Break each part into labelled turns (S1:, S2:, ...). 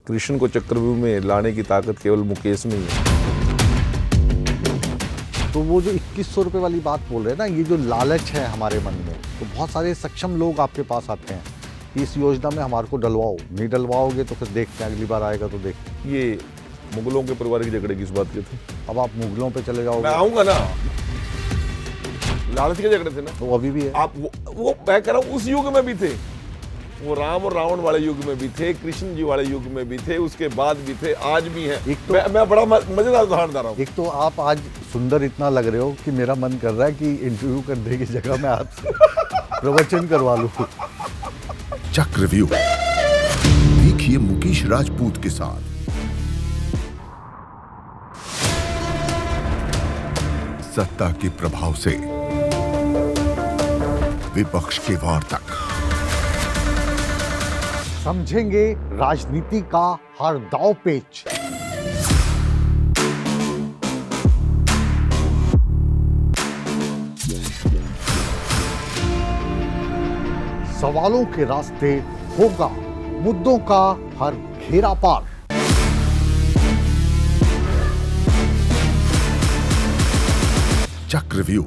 S1: कृष्ण को चक्रव्यूह में लाने की ताकत केवल मुकेश में ही है।
S2: तो वो जो 2100 रुपये वाली बात बोल रहे हैं ना, ये जो लालच है हमारे मन में, तो बहुत सारे सक्षम लोग आपके पास आते हैं कि इस योजना में हमारे को डलवाओ, नहीं डलवाओगे तो फिर देखते हैं, अगली बार आएगा तो देखते हैं।
S1: ये मुगलों के परिवार की झगड़े किस बात के थे?
S2: अब आप मुगलों पे चले जाओगे।
S1: मैं आऊंगा ना, लालच के झगड़े थे ना,
S2: तो अभी भी है।
S1: आप वो मैं कह रहा हूँ उस युग में भी थे, वो राम और रावण वाले युग में भी थे, कृष्ण जी वाले युग में भी थे, उसके बाद भी थे, आज भी हैं।
S2: तो,
S1: मैं बड़ा मजेदार उदाहरण दे रहा हूँ।
S2: एक तो आप आज सुंदर इतना लग रहे हो कि मेरा मन कर रहा है कि इंटरव्यू करने की जगह मैं आपसे प्रवचन करवा लूं।
S3: चक्रव्यूह देखिए मुकेश राजपूत के साथ। सत्ता के प्रभाव से विपक्ष के वार तक
S2: समझेंगे राजनीति का हर दांव पेच। सवालों के रास्ते होगा मुद्दों का हर घेरा पार।
S3: चक्रव्यूह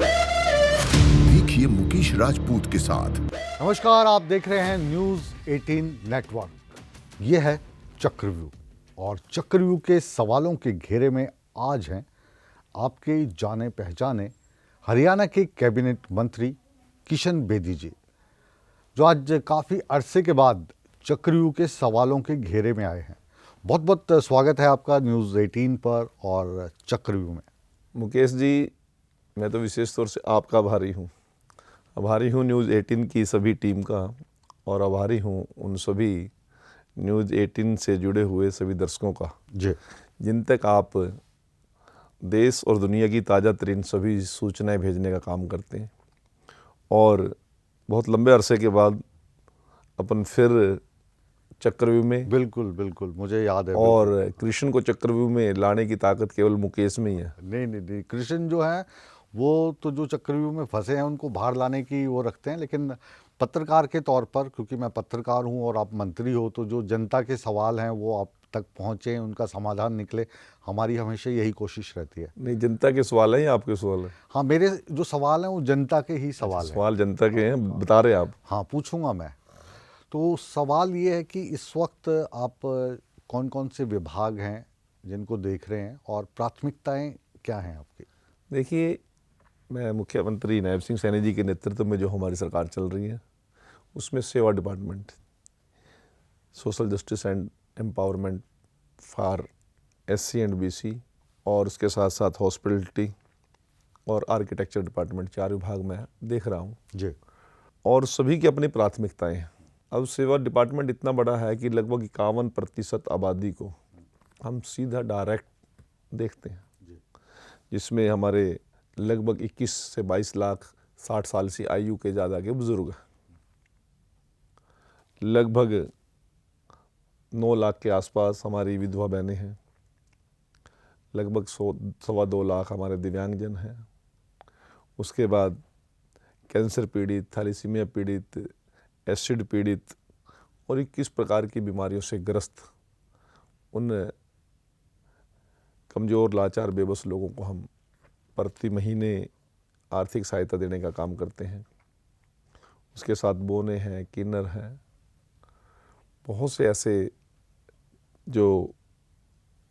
S3: देखिए मुकेश राजपूत के साथ।
S2: नमस्कार, आप देख रहे हैं न्यूज़ 18 नेटवर्क। ये है चक्रव्यूह और चक्रव्यूह के सवालों के घेरे में आज हैं आपके जाने पहचाने हरियाणा के कैबिनेट मंत्री किशन बेदी जी, जो आज काफ़ी अरसे के बाद चक्रव्यूह के सवालों के घेरे में आए हैं। बहुत बहुत स्वागत है आपका न्यूज़ 18 पर और चक्रव्यूह में।
S1: मुकेश जी, मैं तो विशेष तौर से आपका आभारी हूँ न्यूज़ 18 की सभी टीम का, और आभारी हूँ उन सभी न्यूज़ 18 से जुड़े हुए सभी दर्शकों का
S2: जी,
S1: जिन तक आप देश और दुनिया की ताज़ा तरीन सभी सूचनाएं भेजने का काम करते हैं। और बहुत लंबे अरसे के बाद अपन फिर चक्रव्यूह में,
S2: बिल्कुल बिल्कुल मुझे याद है।
S1: और कृष्ण को चक्रव्यूह में लाने की ताकत केवल मुकेश में ही है।
S2: नहीं, कृष्ण जो है वो तो जो चक्रव्यूह में फंसे हैं उनको बाहर लाने की वो रखते हैं, लेकिन पत्रकार के तौर पर, क्योंकि मैं पत्रकार हूं और आप मंत्री हो, तो जो जनता के सवाल हैं वो आप तक पहुंचे, उनका समाधान निकले, हमारी हमेशा यही कोशिश रहती है।
S1: नहीं, जनता के सवाल हैं या आपके सवाल हैं?
S2: हाँ, मेरे जो सवाल हैं वो जनता के ही सवाल हैं।
S1: सवाल जनता के हैं, बता रहे आप?
S2: हाँ, पूछूंगा मैं। तो सवाल ये है कि इस वक्त आप कौन कौन से विभाग हैं जिनको देख रहे हैं और प्राथमिकताएं क्या हैं आपकी?
S1: देखिए, मैं मुख्यमंत्री नायब सिंह सैनी जी के नेतृत्व में जो हमारी सरकार चल रही है उसमें सेवा department, social justice and empowerment for SC and BC, और उसके साथ साथ हॉस्पिटलिटी और आर्किटेक्चर डिपार्टमेंट, 4 विभाग मैं देख रहा हूँ
S2: जी।
S1: और सभी की अपनी प्राथमिकताएं हैं। अब सेवा डिपार्टमेंट इतना बड़ा है कि लगभग 51% आबादी को हम सीधा डायरेक्ट देखते हैं, जिसमें हमारे लगभग 21 से 22 लाख 60 साल से आयु के ज़्यादा के बुजुर्ग हैं, लगभग 9 लाख के आसपास हमारी विधवा बहनें हैं, लगभग 1.25 लाख हमारे दिव्यांगजन हैं, उसके बाद कैंसर पीड़ित, थैलेसीमिया पीड़ित, एसिड पीड़ित और 21 प्रकार की बीमारियों से ग्रस्त उन कमज़ोर, लाचार, बेबस लोगों को हम प्रति महीने आर्थिक सहायता देने का काम करते हैं। उसके साथ बोने हैं, किन्नर हैं, बहुत से ऐसे जो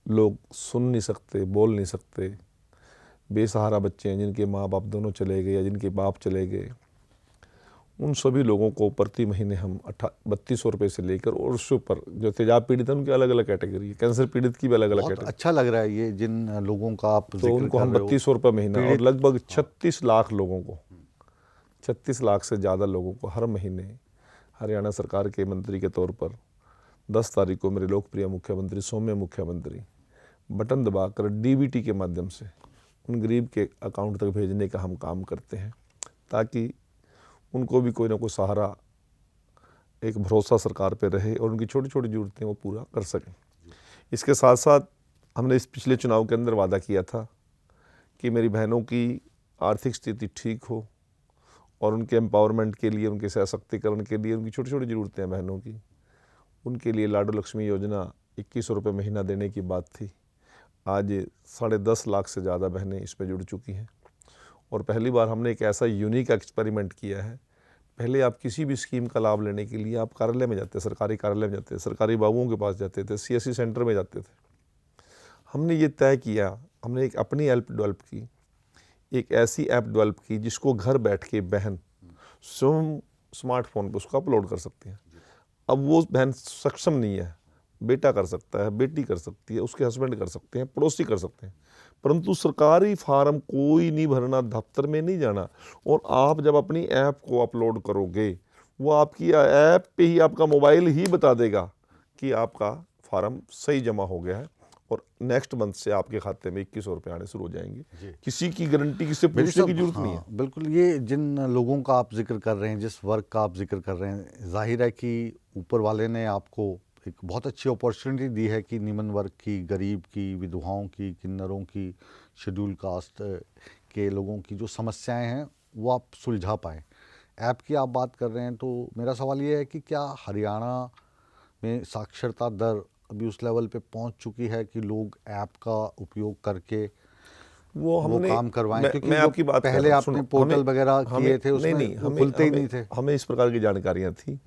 S1: लोग सुन नहीं सकते, बोल नहीं सकते, बेसहारा बच्चे हैं जिनके माँ बाप दोनों चले गए या जिनके बाप चले गए, उन सभी लोगों को प्रति महीने हम 3200 रुपये से लेकर, और उससे ऊपर जो तेजाब पीड़ित हैं उनकी अलग अलग कैटेगरी है, कैंसर पीड़ित की भी अलग अलग कैटेगरी।
S2: अच्छा लग रहा है ये जिन लोगों का आप
S1: तो उनको हम 3200 रुपये महीना, और लगभग 36 लाख लोगों को, 36 लाख से ज़्यादा लोगों को हर महीने हरियाणा सरकार के मंत्री के तौर पर 10 तारीख को मेरे लोकप्रिय मुख्यमंत्री, सौम्य मुख्यमंत्री, बटन दबाकर DBT के माध्यम से उन गरीब के अकाउंट तक भेजने का हम काम करते हैं, ताकि उनको भी कोई ना कोई सहारा, एक भरोसा सरकार पे रहे और उनकी छोटी छोटी ज़रूरतें वो पूरा कर सकें। इसके साथ साथ हमने इस पिछले चुनाव के अंदर वादा किया था कि मेरी बहनों की आर्थिक स्थिति ठीक हो और उनके एम्पावरमेंट के लिए, उनके सशक्तिकरण के लिए, उनकी छोटी छोटी ज़रूरतें हैं बहनों की, उनके लिए लाडो लक्ष्मी योजना 2100 रुपये महीना देने की बात थी, आज 10.5 लाख से ज़्यादा बहनें इसमें जुड़ चुकी हैं। और पहली बार हमने एक ऐसा यूनिक एक्सपेरिमेंट किया है। पहले आप किसी भी स्कीम का लाभ लेने के लिए आप कार्यालय में जाते, सरकारी कार्यालय में जाते, सरकारी बाबुओं के पास जाते थे, CSC सेंटर में जाते थे। हमने ये तय किया, हमने एक अपनी ऐप डेवलप की, एक ऐसी ऐप डेवलप की जिसको घर बैठ के बहन स्वयं स्मार्टफोन पर उसको अपलोड कर सकती हैं। अब वो बहन सक्षम नहीं है, बेटा कर सकता है, बेटी कर सकती है, उसके हस्बैंड कर सकते हैं, पड़ोसी कर सकते हैं, परंतु सरकारी फार्म कोई नहीं भरना, दफ्तर में नहीं जाना। और आप जब अपनी ऐप को अपलोड करोगे, वो आपकी ऐप पे ही, आपका मोबाइल ही बता देगा कि आपका फार्म सही जमा हो गया है और नेक्स्ट मंथ से आपके खाते में 2100 रुपये आने शुरू हो जाएंगे। किसी की गारंटी, किसी से पूछने की जरूरत नहीं है।
S2: बिल्कुल, ये जिन लोगों का आप जिक्र कर रहे हैं, जिस वर्ग का आप जिक्र कर रहे हैं, जाहिर है कि ऊपर वाले ने आपको एक बहुत अच्छी अपॉर्चुनिटी दी है कि निम्न वर्ग की, गरीब की, विधवाओं की, किन्नरों की, शेड्यूल कास्ट के लोगों की जो समस्याएं हैं वो आप सुलझा पाएँ। ऐप की आप बात कर रहे हैं, तो मेरा सवाल ये है कि क्या हरियाणा में साक्षरता दर अभी उस लेवल पे पहुंच चुकी है कि लोग ऐप का उपयोग करके वो काम करवाएं? क्योंकि
S1: मैं आपकी बात
S2: पहले आपने पोर्टल वगैरह किए थे, उसमें वो खुलते ही नहीं थे।
S1: हमें इस प्रकार की जानकारियां थी।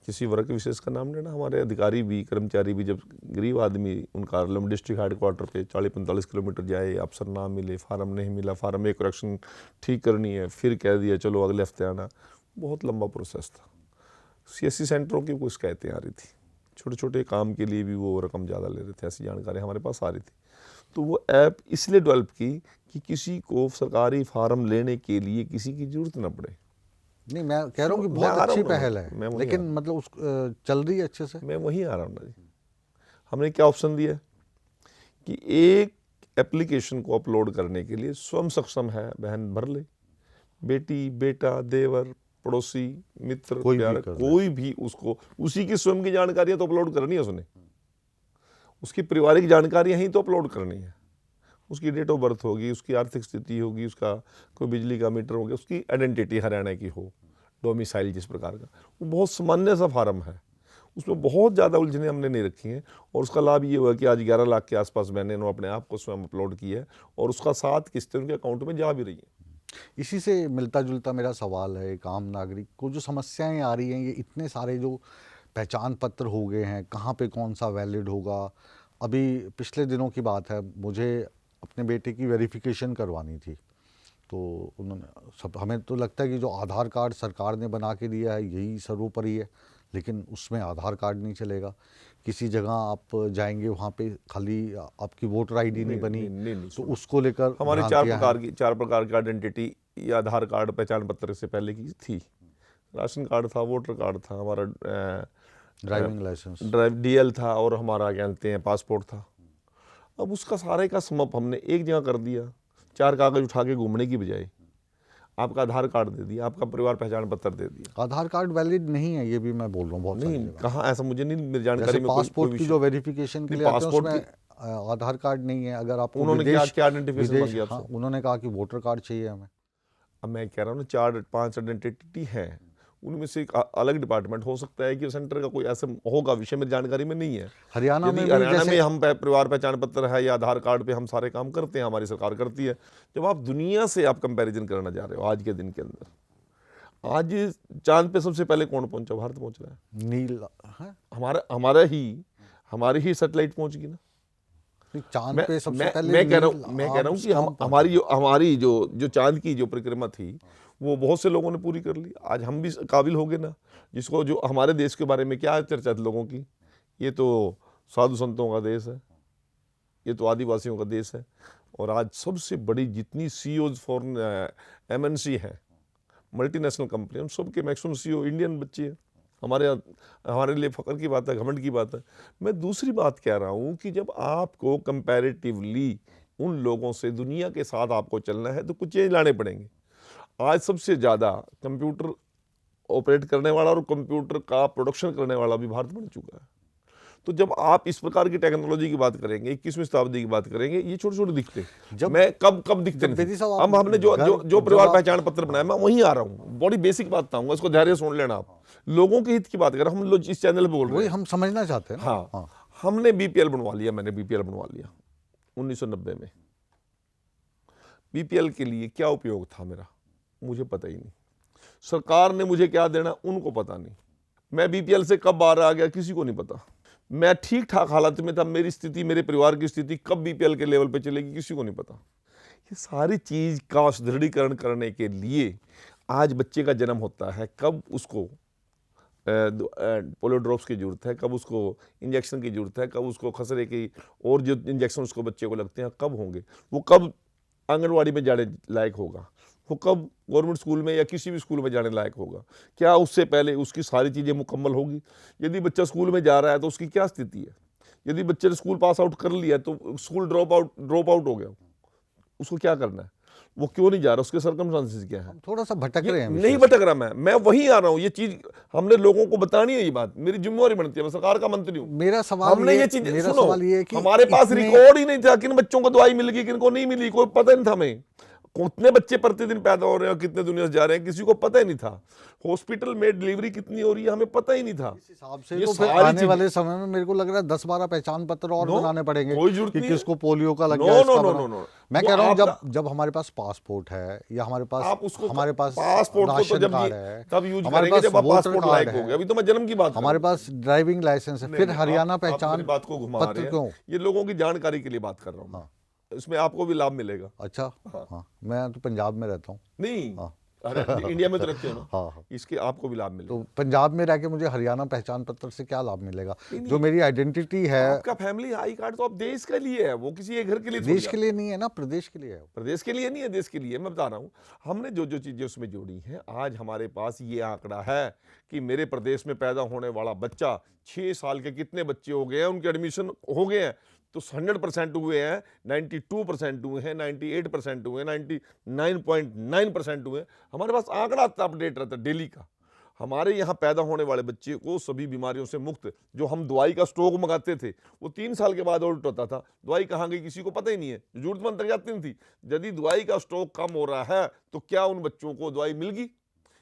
S1: किसी वर्ग विशेष का नाम लेना, हमारे अधिकारी भी, कर्मचारी भी, जब गरीब आदमी उन कार्यालयों में डिस्ट्रिक्ट हेडक्वार्टर पे 40-45 किलोमीटर जाए, अफसर ना मिले, फार्म नहीं मिला, फार्म में करेक्शन ठीक करनी है, फिर कह दिया चलो अगले हफ्ते आना, बहुत लंबा प्रोसेस था। CSC सेंटरों की कोई शिकायतें आ रही थी, छोटे छोटे काम के लिए भी वो रकम ज़्यादा ले रहे थे, ऐसी जानकारी हमारे पास आ रही थी। तो वो ऐप इसलिए डेवलप की कि किसी को सरकारी फार्म लेने के लिए किसी की जरूरत ना पड़े।
S2: नहीं, मैं कह रहा हूँ कि बहुत अच्छी पहल है, लेकिन मतलब उस चल रही है अच्छे से।
S1: मैं वहीं आ रहा हूँ ना जी। हमने क्या ऑप्शन दिया कि एक एप्लीकेशन को अपलोड करने के लिए स्वयं सक्षम है बहन भर ले, बेटी, बेटा, देवर, पड़ोसी, मित्र, प्यार, कोई भी उसको, उसी की स्वयं की जानकारियां तो अपलोड करनी है उसने, उसकी पारिवारिक जानकारियां ही तो अपलोड करनी है। उसकी डेट ऑफ बर्थ होगी, उसकी आर्थिक स्थिति होगी, उसका कोई बिजली का मीटर हो गया, उसकी आइडेंटिटी हरियाणा की हो, डोमिसाइल जिस प्रकार का, वो बहुत सामान्य सा फार्म है, उसमें बहुत ज़्यादा उलझने हमने नहीं रखी हैं। और उसका लाभ ये हुआ कि आज 11 लाख के आसपास मैंने अपने आप को स्वयं अपलोड किया है और उसका 7 किस्तें उनके अकाउंट में जा भी रही हैं।
S2: इसी से मिलता जुलता मेरा सवाल है, एक आम नागरिक को जो समस्याएं आ रही हैं, ये इतने सारे जो पहचान पत्र हो गए हैं, कहाँ पे कौन सा वैलिड होगा। अभी पिछले दिनों की बात है, मुझे अपने बेटे की वेरिफिकेशन करवानी थी, तो उन्होंने हमें तो लगता है कि जो आधार कार्ड सरकार ने बना के दिया है यही सर्वोपरि है, लेकिन उसमें आधार कार्ड नहीं चलेगा। किसी जगह आप जाएंगे, वहाँ पे खाली आपकी वोटर आईडी नहीं बनी, तो उसको लेकर
S1: हमारी 4 प्रकार की आइडेंटिटी या आधार कार्ड पहचान पत्र से पहले की थी। राशन कार्ड था, वोटर कार्ड था, हमारा
S2: ड्राइविंग लाइसेंस,
S1: DL था, और हमारा क्या कहते हैं पासपोर्ट था। अब उसका सारे का समप हमने एक जगह कर दिया, 4 कागज उठा के घूमने की बजाय आपका आधार कार्ड दे दिया, आपका परिवार पहचान पत्र दे दिया।
S2: आधार कार्ड वैलिड नहीं है, ये भी मैं बोल रहा हूँ। बहुत
S1: नहीं, कहाँ ऐसा, मुझे नहीं, मेरी जानकारी में
S2: पासपोर्ट की जो वेरिफिकेशन के लिए आते हैं उसमें आधार कार्ड नहीं है। अगर आप
S1: उन्होंने क्या आइडेंटिफिकेशन मांगी आपसे?
S2: उन्होंने कहा कि वोटर कार्ड चाहिए हमें।
S1: अब मैं कह रहा हूँ ना, 4-5 आइडेंटिटी है, उनमें से एक अलग डिपार्टमेंट हो सकता है कि सेंटर का कोई ऐसा होगा, विषय मेरी जानकारी में नहीं है।
S2: हरियाणा में
S1: हम परिवार पहचान पत्र है या आधार कार्ड पे हम सारे काम करते हैं, हमारी सरकार करती है। जब आप दुनिया से आप कंपैरिजन करना जा रहे हो, आज के दिन के अंदर, आज चांद पे सबसे पहले कौन पहुंचा? भारत पहुंच रहा है।
S2: नील
S1: हमारी ही सैटेलाइट पहुंच गई ना
S2: चांद पे सबसे पहले।
S1: मैं कह रहा हूँ कि हमारी जो चांद की जो परिक्रमा थी वो बहुत से लोगों ने पूरी कर ली। आज हम भी काबिल हो गए ना, जिसको जो हमारे देश के बारे में क्या चर्चा थी लोगों की, ये तो साधु संतों का देश है, ये तो आदिवासियों का देश है। और आज सबसे बड़ी जितनी CEOs फॉरेन MNC है, मल्टीनेशनल कंपनी, उन सब के मैक्सिमम CEO इंडियन बच्चे हैं। हमारे लिए फख्र की बात है, घमंड की बात है। मैं दूसरी बात कह रहा हूँ कि जब आपको कंपैरेटिवली उन लोगों से दुनिया के साथ आपको चलना है तो कुछ चेंज लाने पड़ेंगे। आज सबसे ज़्यादा कंप्यूटर ऑपरेट करने वाला और कंप्यूटर का प्रोडक्शन करने वाला भी भारत बन चुका है। तो जब आप इस प्रकार की टेक्नोलॉजी की बात करेंगे, 21वीं शताब्दी की बात करेंगे, ये छोटे छोटे दिखते
S2: जब-
S1: मैं कब दिखते
S2: जब
S1: नहीं
S2: बेदी
S1: थे।
S2: साहब
S1: हम
S2: आप
S1: हमने जो
S2: घर-
S1: जो जो
S2: जब
S1: परिवार
S2: आप-
S1: पहचान पत्र बनाया, मैं वहीं आ रहा हूँ, बड़ी बेसिक बात बताऊंगा, इसको धैर्य सुन लेना आप। लोगों के हित की बात कर रहे हैं, हम लोग इस चैनल पे बोल रहे
S2: वही
S1: हैं।
S2: हम समझना चाहते हैं ना।
S1: हाँ, हमने बीपीएल बनवा लिया, मैंने बीपीएल बनवा लिया 1990 में। बीपीएल के लिए क्या उपयोग था मेरा, मुझे पता ही नहीं। सरकार ने मुझे क्या देना, उनको पता नहीं। मैं बीपीएल से कब बाहर आ गया, किसी को नहीं पता। मैं ठीक ठाक हालत में था, मेरी स्थिति, मेरे परिवार की स्थिति कब बीपीएल के लेवल पे चलेगी, किसी को नहीं पता। ये सारी चीज का सुदृढ़ीकरण करने के लिए आज बच्चे का जन्म होता है, कब उसको पोलियो ड्रॉप्स की जरूरत है, कब उसको इंजेक्शन की जरूरत है, कब उसको खसरे की और जो इंजेक्शन उसको बच्चे को लगते हैं कब होंगे, वो कब आंगनवाड़ी में जाने लायक होगा, वो कब गवर्नमेंट स्कूल में या किसी भी स्कूल में जाने लायक होगा, क्या उससे पहले उसकी सारी चीज़ें मुकम्मल होगी। यदि बच्चा स्कूल में जा रहा है तो उसकी क्या स्थिति है। यदि बच्चे ने स्कूल पास आउट कर लिया तो स्कूल ड्रॉप आउट हो गया, उसको क्या करना है, वो क्यों नहीं जा रहा, उसके सर्कमस्टांसेस क्या है।
S2: थोड़ा सा भटक रहे हैं
S1: नहीं भटक रहा, मैं वहीं आ रहा हूँ। ये चीज हमने लोगों को बतानी है, ये बात मेरी जिम्मेवारी बनती है, मैं सरकार का मंत्री हूँ।
S2: मेरा सवाल
S1: हमने ये चीज सुनो, हमारे पास रिकॉर्ड ही नहीं था, किन बच्चों को दवाई मिल गई, किन को नहीं मिली, कोई पता नहीं था। हमें कितने बच्चे प्रतिदिन पैदा हो रहे हैं और कितने दुनिया से जा रहे हैं, किसी को पता ही नहीं था। हॉस्पिटल में डिलीवरी कितनी हो रही है, हमें पता ही नहीं था।
S2: इस हिसाब से तो फिर आने वाले समय में मेरे को लग रहा है 10-12 पहचान पत्र और बनाने पड़ेंगे,
S1: कोई जरूरत नहीं है।
S2: किसको पोलियो का लग
S1: नो,
S2: गया,
S1: नो,
S2: इसका
S1: नो,
S2: बना।
S1: No, no.
S2: मैं
S1: वो
S2: कह रहा हूँ
S1: आपका-
S2: जब हमारे पास पासपोर्ट है या हमारे पास
S1: पासपोर्ट को तो
S2: राशन
S1: जब
S2: कार्ड
S1: ये
S2: है,
S1: तब यूज
S2: हमारे
S1: करेंगे
S2: पास
S1: जब आप
S2: वोटर
S1: पासपोर्ट
S2: कार्ड
S1: लायक हो
S2: है,
S1: गए। अभी तो मैं जन्म की बात कर रहा
S2: हमारे
S1: हूं।
S2: पास ड्राइविंग लाइसेंस है,
S1: नहीं,
S2: फिर
S1: नहीं,
S2: हरियाणा
S1: आप
S2: पहचान
S1: मेरी बात को घुमा
S2: पत्र
S1: रहे
S2: क्यों?
S1: हैं। ये लोगों की जानकारी के लिए बात कर रहा हूँ। इसमें आपको भी लाभ मिलेगा।
S2: अच्छा, हाँ, मैं तो पंजाब में रहता हूँ।
S1: नहीं, अरे इंडिया में तो रहते हो ना।
S2: हाँ।
S1: इसके आपको भी लाभ मिलेगा।
S2: तो पंजाब में रह के मुझे हरियाणा पहचान पत्र से क्या लाभ मिलेगा? जो मेरी आइडेंटिटी है,
S1: आपका फैमिली आई कार्ड तो आप देश के लिए है, वो किसी एक घर के लिए
S2: देश
S1: थोड़ी
S2: के लिए नहीं है ना, प्रदेश के लिए है।
S1: प्रदेश के लिए नहीं है, देश के लिए। मैं बता रहा हूँ, हमने जो जो चीज़ें उसमें जोड़ी हैं, आज हमारे पास ये आंकड़ा है कि मेरे प्रदेश में पैदा होने वाला बच्चा 6 साल के कितने बच्चे हो गए हैं, उनके एडमिशन हो गए हैं तो 100% हुए हैं, 92% हुए हैं, 98% हुए हैं, 99.9% हुए हैं। हमारे पास आंकड़ा अपडेट रहता है डेली का। हमारे यहाँ पैदा होने वाले बच्चे को सभी बीमारियों से मुक्त, जो हम दवाई का स्टॉक मंगाते थे वो 3 साल के बाद उल्ट होता था, दवाई कहाँ गई किसी को पता ही नहीं है, जरूरतमंद तक जाती नहीं थी। यदि दवाई का स्टॉक कम हो रहा है तो क्या उन बच्चों को दवाई मिल गई,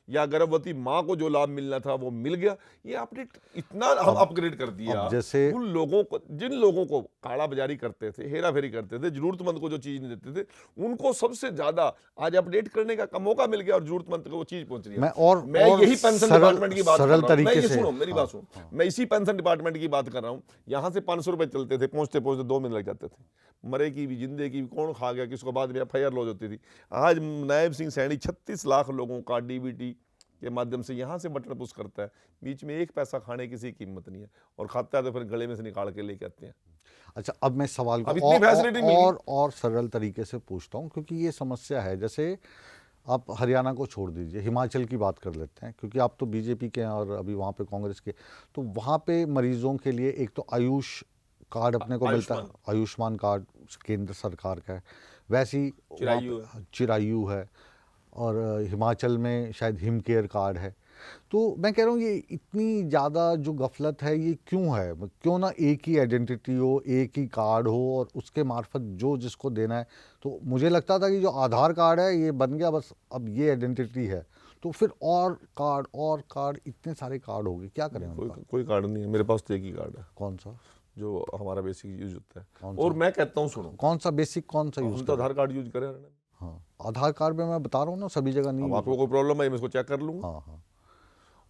S1: या गर्भवती माँ को जो लाभ मिलना था वो मिल गया? ये अपडेट इतना हम अपग्रेड कर दिया।
S2: जैसे
S1: उन लोगों को, जिन लोगों को काला बाजारी करते थे, हेरा फेरी करते थे, जरूरतमंद को जो चीज नहीं देते थे, उनको सबसे ज्यादा आज अपडेट करने का मौका मिल गया और जरूरतमंद को वो चीज पहुंच रही है। मैं यही पेंशन डिपार्टमेंट की बात कर रहा हूं। मैं ये सुनो, मेरी बात सुनो, मैं इसी पेंशन डिपार्टमेंट की बात कर रहा हूं। यहां से 500 रुपए चलते थे, पहुंचते पहुंचते 2 महीने लग जाते थे। मरे की भी, जिंदे की भी, कौन खा गया किसको, बाद में FIR लॉज होती थी। आज नायब सिंह सैनी 36 लाख लोगों का DBT के माध्यम से यहाँ से बटन पुश करता है, बीच में 1 पैसा खाने की किसी कीमत नहीं है, और खाता है तो फिर गले में से निकाल के लेके आते हैं।
S2: अच्छा, अब मैं सवाल को
S1: अब इतनी फैसिलिटी मिल गई।
S2: और सरल तरीके से पूछता हूँ, क्योंकि ये समस्या है। जैसे आप हरियाणा को छोड़ दीजिए, हिमाचल की बात कर लेते हैं, क्योंकि आप तो बीजेपी के हैं और अभी वहाँ पे कांग्रेस के। तो वहाँ पे मरीजों के लिए एक तो आयुष कार्ड अपने को मिलता है, आयुष्मान कार्ड केंद्र सरकार का है, वैसे ही चिरायु है, और हिमाचल में शायद हिम केयर कार्ड है। तो मैं कह रहा हूँ ये इतनी ज़्यादा जो गफलत है ये क्यों है? क्यों ना एक ही आइडेंटिटी हो, एक ही कार्ड हो और उसके मार्फत जो जिसको देना है। तो मुझे लगता था कि जो आधार कार्ड है ये बन गया बस, अब ये आइडेंटिटी है, तो फिर और कार्ड इतने सारे कार्ड हो गए, क्या करें?
S1: कोई कार्ड नहीं है, मेरे पास तो एक ही कार्ड है।
S2: कौन सा?
S1: जो हमारा बेसिक यूज होता है। और मैं कहता हूँ सुनो,
S2: कौन सा बेसिक, कौन सा यूज?
S1: तो आधार कार्ड यूज करें।
S2: हाँ, आधार कार्ड में मैं बता रहा हूँ ना, सभी जगह नहीं।
S1: अब आपको कोई प्रॉब्लम है मैं इसको चेक कर लूँगा।
S2: हाँ।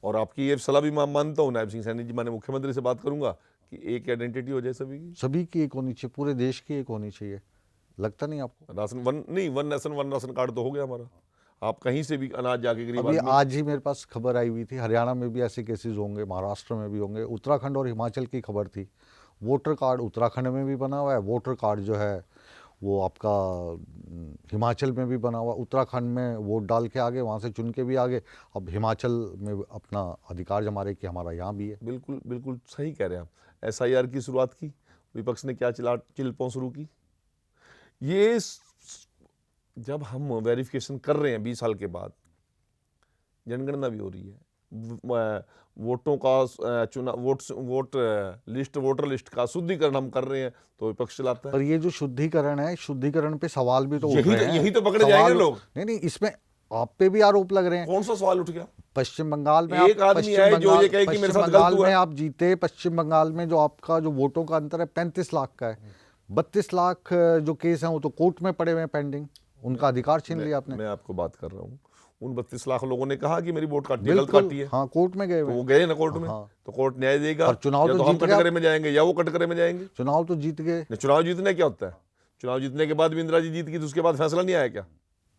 S1: और आपकी ये सलाह भी मैं मानता हूँ, नायब सिंह सैनी जी, माने मुख्यमंत्री से बात करूंगा कि एक आइडेंटिटी हो जाए सभी की
S2: एक होनी चाहिए, पूरे देश की एक होनी चाहिए। लगता नहीं आपको?
S1: राशन वन राशन कार्ड तो हो गया हमारा। आप कहीं से भी अनाज जाके गरीब
S2: अभी
S1: आदमी।
S2: आज ही मेरे पास खबर आई हुई थी, हरियाणा में भी ऐसे केसेस होंगे, महाराष्ट्र में भी होंगे, उत्तराखंड और हिमाचल की खबर थी। वोटर कार्ड उत्तराखंड में भी बना हुआ है, वोटर कार्ड जो है वो आपका हिमाचल में भी बना हुआ। उत्तराखंड में वोट डाल के आगे, वहाँ से चुन के भी आगे, अब हिमाचल में अपना अधिकार जमा रहे कि हमारा यहाँ भी है।
S1: बिल्कुल बिल्कुल सही कह रहे हैं आप। SIR की शुरुआत की, विपक्ष ने क्या चिल्पों शुरू की। ये जब हम वेरिफिकेशन कर रहे हैं 20 साल के बाद, जनगणना भी हो रही है, वोटों का चुनाव वोटर लिस्ट का शुद्धिकरण हम कर रहे हैं तो विपक्ष चलाता है।
S2: पर ये जो शुद्धिकरण है, शुद्धिकरण पे सवाल भी तो उठ
S1: यही
S2: रहे हैं।
S1: यही तो पकड़े जाएंगे लोग।
S2: नहीं, इसमें आप पे भी आरोप लग रहे हैं।
S1: कौन सा सवाल उठ गया?
S2: पश्चिम बंगाल में
S1: एक आदमी है जो ये कहे कि मेरे साथ गलत हुआ
S2: में
S1: है।
S2: आप जीते। पश्चिम बंगाल में जो आपका जो वोटों का अंतर है 35 लाख का है। 32 लाख जो केस हैं वो तो कोर्ट में पड़े हुए हैं पेंडिंग, उनका अधिकार छीन लिया आपने।
S1: मैं आपको बात कर रहा हूँ, उन 32 लाख लोगों ने कहा कि मेरी वोट काटी, गलत
S2: बिल्कुल,
S1: काटी है।
S2: हाँ, कोर्ट में गए
S1: तो
S2: हुए
S1: वो
S2: हैं।
S1: गए ना कोर्ट में,
S2: हाँ।
S1: तो कोर्ट न्याय देगा।
S2: और चुनाव
S1: या
S2: तो
S1: हम
S2: जीत गए
S1: कटघरे
S2: आप।
S1: में जाएंगे या वो कटघरे में जाएंगे।
S2: चुनाव तो जीत गए।
S1: नहीं, चुनाव जीतने क्या होता है? चुनाव जीतने के बाद भी इंदिरा जी जीत गई तो उसके बाद फैसला नहीं आया क्या?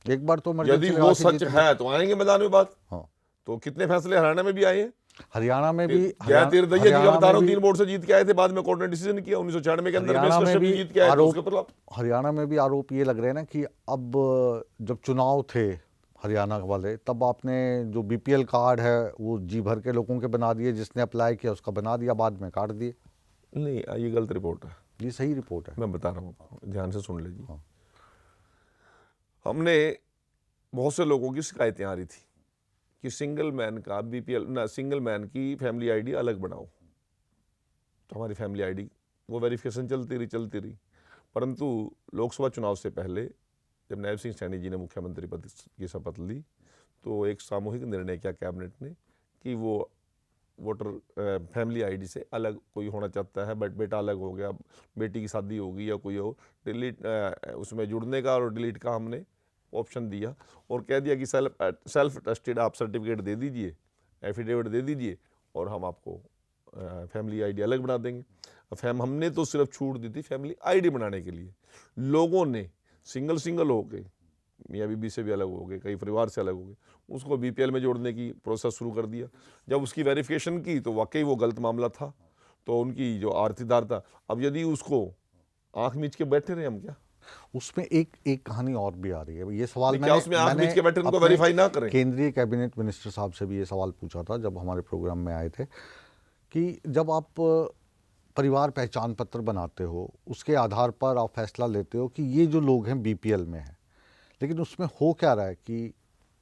S2: एक बार तो
S1: यदि वो सच है तो आएंगे मैदान में बात।
S2: हाँ।
S1: तो कितने फैसले हरियाणा में भी आए हैं।
S2: हरियाणा में भी
S1: क्या तीरदैया जी का बता रहा हूँ, 3
S2: हरियाणा
S1: वोट से जीत के आए थे, बाद में कोर्ट ने डिसीजन किया 1996 के अंदर
S2: हरियाणा में भी
S1: जीत के आए थे, उसके ऊपर
S2: हरियाणा में भी आरोप ये लग रहे हैं ना कि अब जब चुनाव थे हरियाणा वाले, तब आपने जो बीपीएल कार्ड है वो जी भर के लोगों के बना दिए, जिसने अप्लाई किया उसका बना दिया, बाद में काट दिए।
S1: नहीं, ये गलत रिपोर्ट है।
S2: ये सही रिपोर्ट है,
S1: मैं बता रहा हूँ आपको, ध्यान से सुन लीजिए।
S2: हाँ।
S1: हमने बहुत से लोगों की शिकायतें आ रही थी कि सिंगल मैन का बीपीएल ना, सिंगल मैन की फैमिली आईडी अलग बनाओ। तो हमारी फैमिली आईडी वो वेरिफिकेशन चलती रही, परंतु लोकसभा चुनाव से पहले जब नायब सिंह सैनी जी ने मुख्यमंत्री पद की शपथ ली तो एक सामूहिक निर्णय किया कैबिनेट ने कि वो वोटर फैमिली आईडी से अलग कोई होना चाहता है, बट बेटा अलग हो गया, बेटी की शादी होगी या कोई हो, डिलीट उसमें जुड़ने का और डिलीट का हमने ऑप्शन दिया और कह दिया कि सेल्फ अटेस्टेड आप सर्टिफिकेट दे दीजिए, एफिडेविट दे दीजिए और हम आपको फैमिली आईडी अलग बना देंगे। हमने तो सिर्फ छूट दी थी फैमिली आईडी बनाने के लिए। लोगों ने सिंगल हो गए, मियाँ बीबी से भी अलग हो गए, कई परिवार से अलग हो गए, उसको बीपीएल में जोड़ने की प्रोसेस शुरू कर दिया। जब उसकी वेरिफिकेशन की तो वाकई वो गलत मामला था, तो उनकी जो आर्थिकदार था, अब यदि उसको आंख मीच के बैठे रहे हम क्या?
S2: उसमें एक क्या कहानी और भी आ रही है। ये सवाल
S1: क्या उसमें आंख मीच के बैठे उनको वेरीफाई ना करें?
S2: केंद्रीय कैबिनेट मिनिस्टर साहब से भी ये सवाल पूछा था जब हमारे प्रोग्राम में आए थे कि जब आप परिवार पहचान पत्र बनाते हो, उसके आधार पर आप फैसला लेते हो कि ये जो लोग हैं बीपीएल में हैं, लेकिन उसमें हो क्या रहा है कि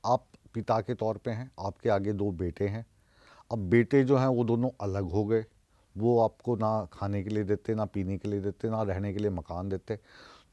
S2: आप पिता के तौर पे हैं, आपके आगे 2 बेटे हैं। अब बेटे जो हैं वो दोनों अलग हो गए, वो आपको ना खाने के लिए देते, ना पीने के लिए देते, ना रहने के लिए मकान देते।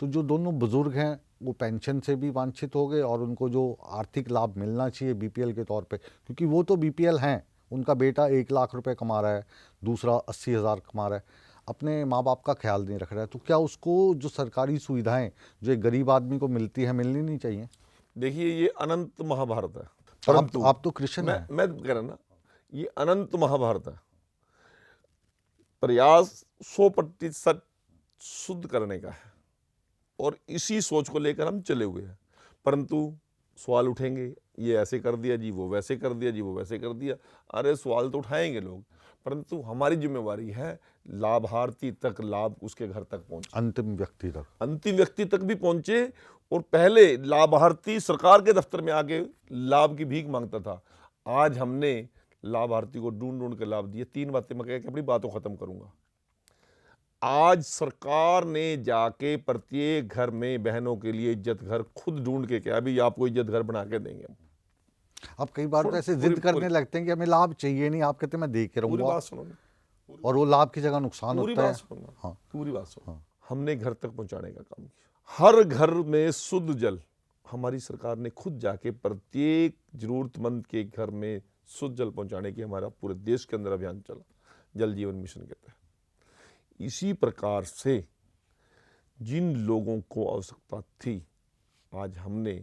S2: तो जो दोनों बुजुर्ग हैं वो पेंशन से भी वांछित हो गए और उनको जो आर्थिक लाभ मिलना चाहिए बीपीएल के तौर पे, क्योंकि वो तो बीपीएल हैं, उनका बेटा 1 लाख रुपए कमा रहा है, दूसरा 80,000 कमा रहा है, अपने माँ बाप का ख्याल नहीं रख रहा है, तो क्या उसको जो सरकारी सुविधाएं जो एक गरीब आदमी को मिलती है मिलनी नहीं चाहिए?
S1: देखिए, ये अनंत महाभारत है।
S2: परंतु आप तो क्रिश्चियन हैं।
S1: मैं कह रहा ना, ये अनंत महाभारत है। प्रयास 100% शुद्ध करने का है और इसी सोच को लेकर हम चले हुए हैं, परंतु सवाल उठेंगे, ये ऐसे कर दिया जी, वो वैसे कर दिया जी, वो वैसे कर दिया। अरे सवाल तो उठाएंगे लोग, परंतु हमारी जिम्मेवारी है लाभार्थी तक लाभ उसके घर तक पहुंचे,
S2: अंतिम व्यक्ति तक
S1: भी पहुंचे। और पहले लाभार्थी सरकार के दफ्तर में आके लाभ की भीख मांगता था, आज हमने लाभार्थी को ढूंढ के लाभ दिए। 3 बातें मैं कह के अपनी बातों खत्म करूंगा। आज सरकार ने जाके प्रत्येक घर में बहनों के लिए इज्जत घर खुद ढूंढ के क्या, अभी आपको इज्जत घर बना के देंगे।
S2: अब कई बार तो ऐसे जिद करने लगते हैं कि हमें लाभ चाहिए नहीं, आप कहते हैं मैं दे के रहूंगा,
S1: बात सुनो,
S2: और वो लाभ की जगह नुकसान होता है।
S1: हाँ, पूरी बात सुनो। हमने घर तक पहुंचाने का काम किया। हर घर में शुद्ध जल हमारी सरकार ने खुद जाके प्रत्येक जरूरतमंद के घर में शुद्ध जल पहुंचाने की हमारा पूरे देश के अंदर अभियान चला, जल जीवन मिशन के तहत। इसी प्रकार से जिन लोगों को आवश्यकता थी, आज हमने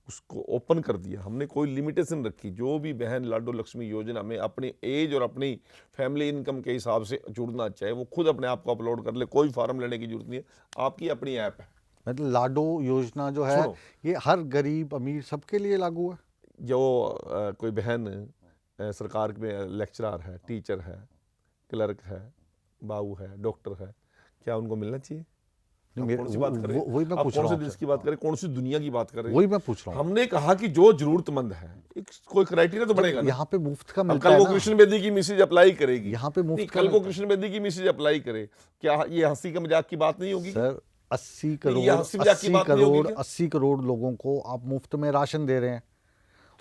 S1: उसको ओपन कर दिया। हमने कोई लिमिटेशन रखी, जो भी बहन लाडो लक्ष्मी योजना में अपनी एज और अपनी फैमिली इनकम के हिसाब से जुड़ना चाहे वो खुद अपने आप को अपलोड कर ले, कोई फॉर्म लेने की जरूरत नहीं है, आपकी अपनी ऐप है।
S2: मतलब लाडो योजना जो है ये हर गरीब अमीर सबके लिए लागू है।
S1: जो कोई बहन सरकार में लेक्चरर है, टीचर है, क्लर्क है, बाबू है, डॉक्टर है, क्या उनको मिलना चाहिए? कौन सी बात कर रहे हैं?
S2: वही मैं पूछ रहा हूं।
S1: कौन से देश की बात करें, कौन सी दुनिया की बात कर रहे हैं?
S2: वही मैं पूछ रहा हूं।
S1: हमने कहा कि जो जरूरतमंद है, एक कोई क्राइटेरिया तो बनेगा ना।
S2: यहाँ पे मुफ्त का मिलता है
S1: कल
S2: ना।
S1: को कृष्ण बेदी की मैसेज अप्लाई करेगी,
S2: यहाँ पे मुफ्त
S1: कल को कृष्ण बेदी की मैसेज अप्लाई करे, क्या ये हंसी का मजाक की बात नहीं होगी?
S2: सर 80
S1: ये हंसी मजाक की बात नहीं होगी क्या?
S2: 80 करोड़ लोगों को आप मुफ्त में राशन दे रहे हैं,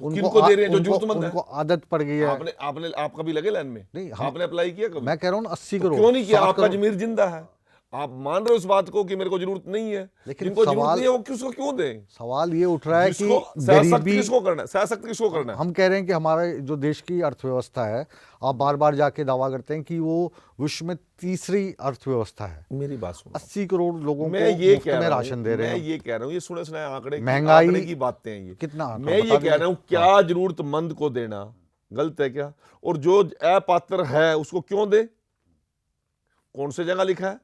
S1: किनको दे रहे हैं? जो जरूरतमंद है।
S2: उनको आदत पड़ गई है।
S1: आपने आप कभी लगे लाइन में?
S2: नहीं,
S1: आपने अप्लाई किया कभी?
S2: मैं कह रहा हूँ 80
S1: तो
S2: करोड़
S1: क्यों नहीं किया?
S2: 60
S1: आपका
S2: करोड़।
S1: जमीर जिंदा है, आप मान रहे हो उस बात को कि मेरे को जरूरत नहीं है,
S2: लेकिन
S1: जिनको जरूरत
S2: सवाल-
S1: नहीं है वो किसको क्यों दें?
S2: सवाल ये उठ रहा है कि
S1: सशक्त
S2: गरीबी,
S1: किसको करना है? सशक्त किसको करना है?
S2: हम कह रहे हैं कि हमारे जो देश की अर्थव्यवस्था है, आप बार बार जाके दावा करते हैं कि वो विश्व में तीसरी अर्थव्यवस्था है।
S1: मेरी बात सुनो,
S2: 80 करोड़ लोगों
S1: मैं
S2: को
S1: ये
S2: मुफ्त
S1: कह
S2: में
S1: रहा हूं,
S2: राशन दे रहे
S1: मैं
S2: हैं।
S1: ये कह रहा हूं, ये सुने सुनाए आंकड़े
S2: महंगाई
S1: आंकड़े की बातें हैं ये।
S2: कितना आंकड़ा
S1: मैं ये
S2: बता
S1: कह रहा
S2: दीजिए।
S1: हूं, क्या जरूरतमंद को देना गलत है क्या? और जो अपात्र है उसको क्यों दे? कौन से जगह लिखा है?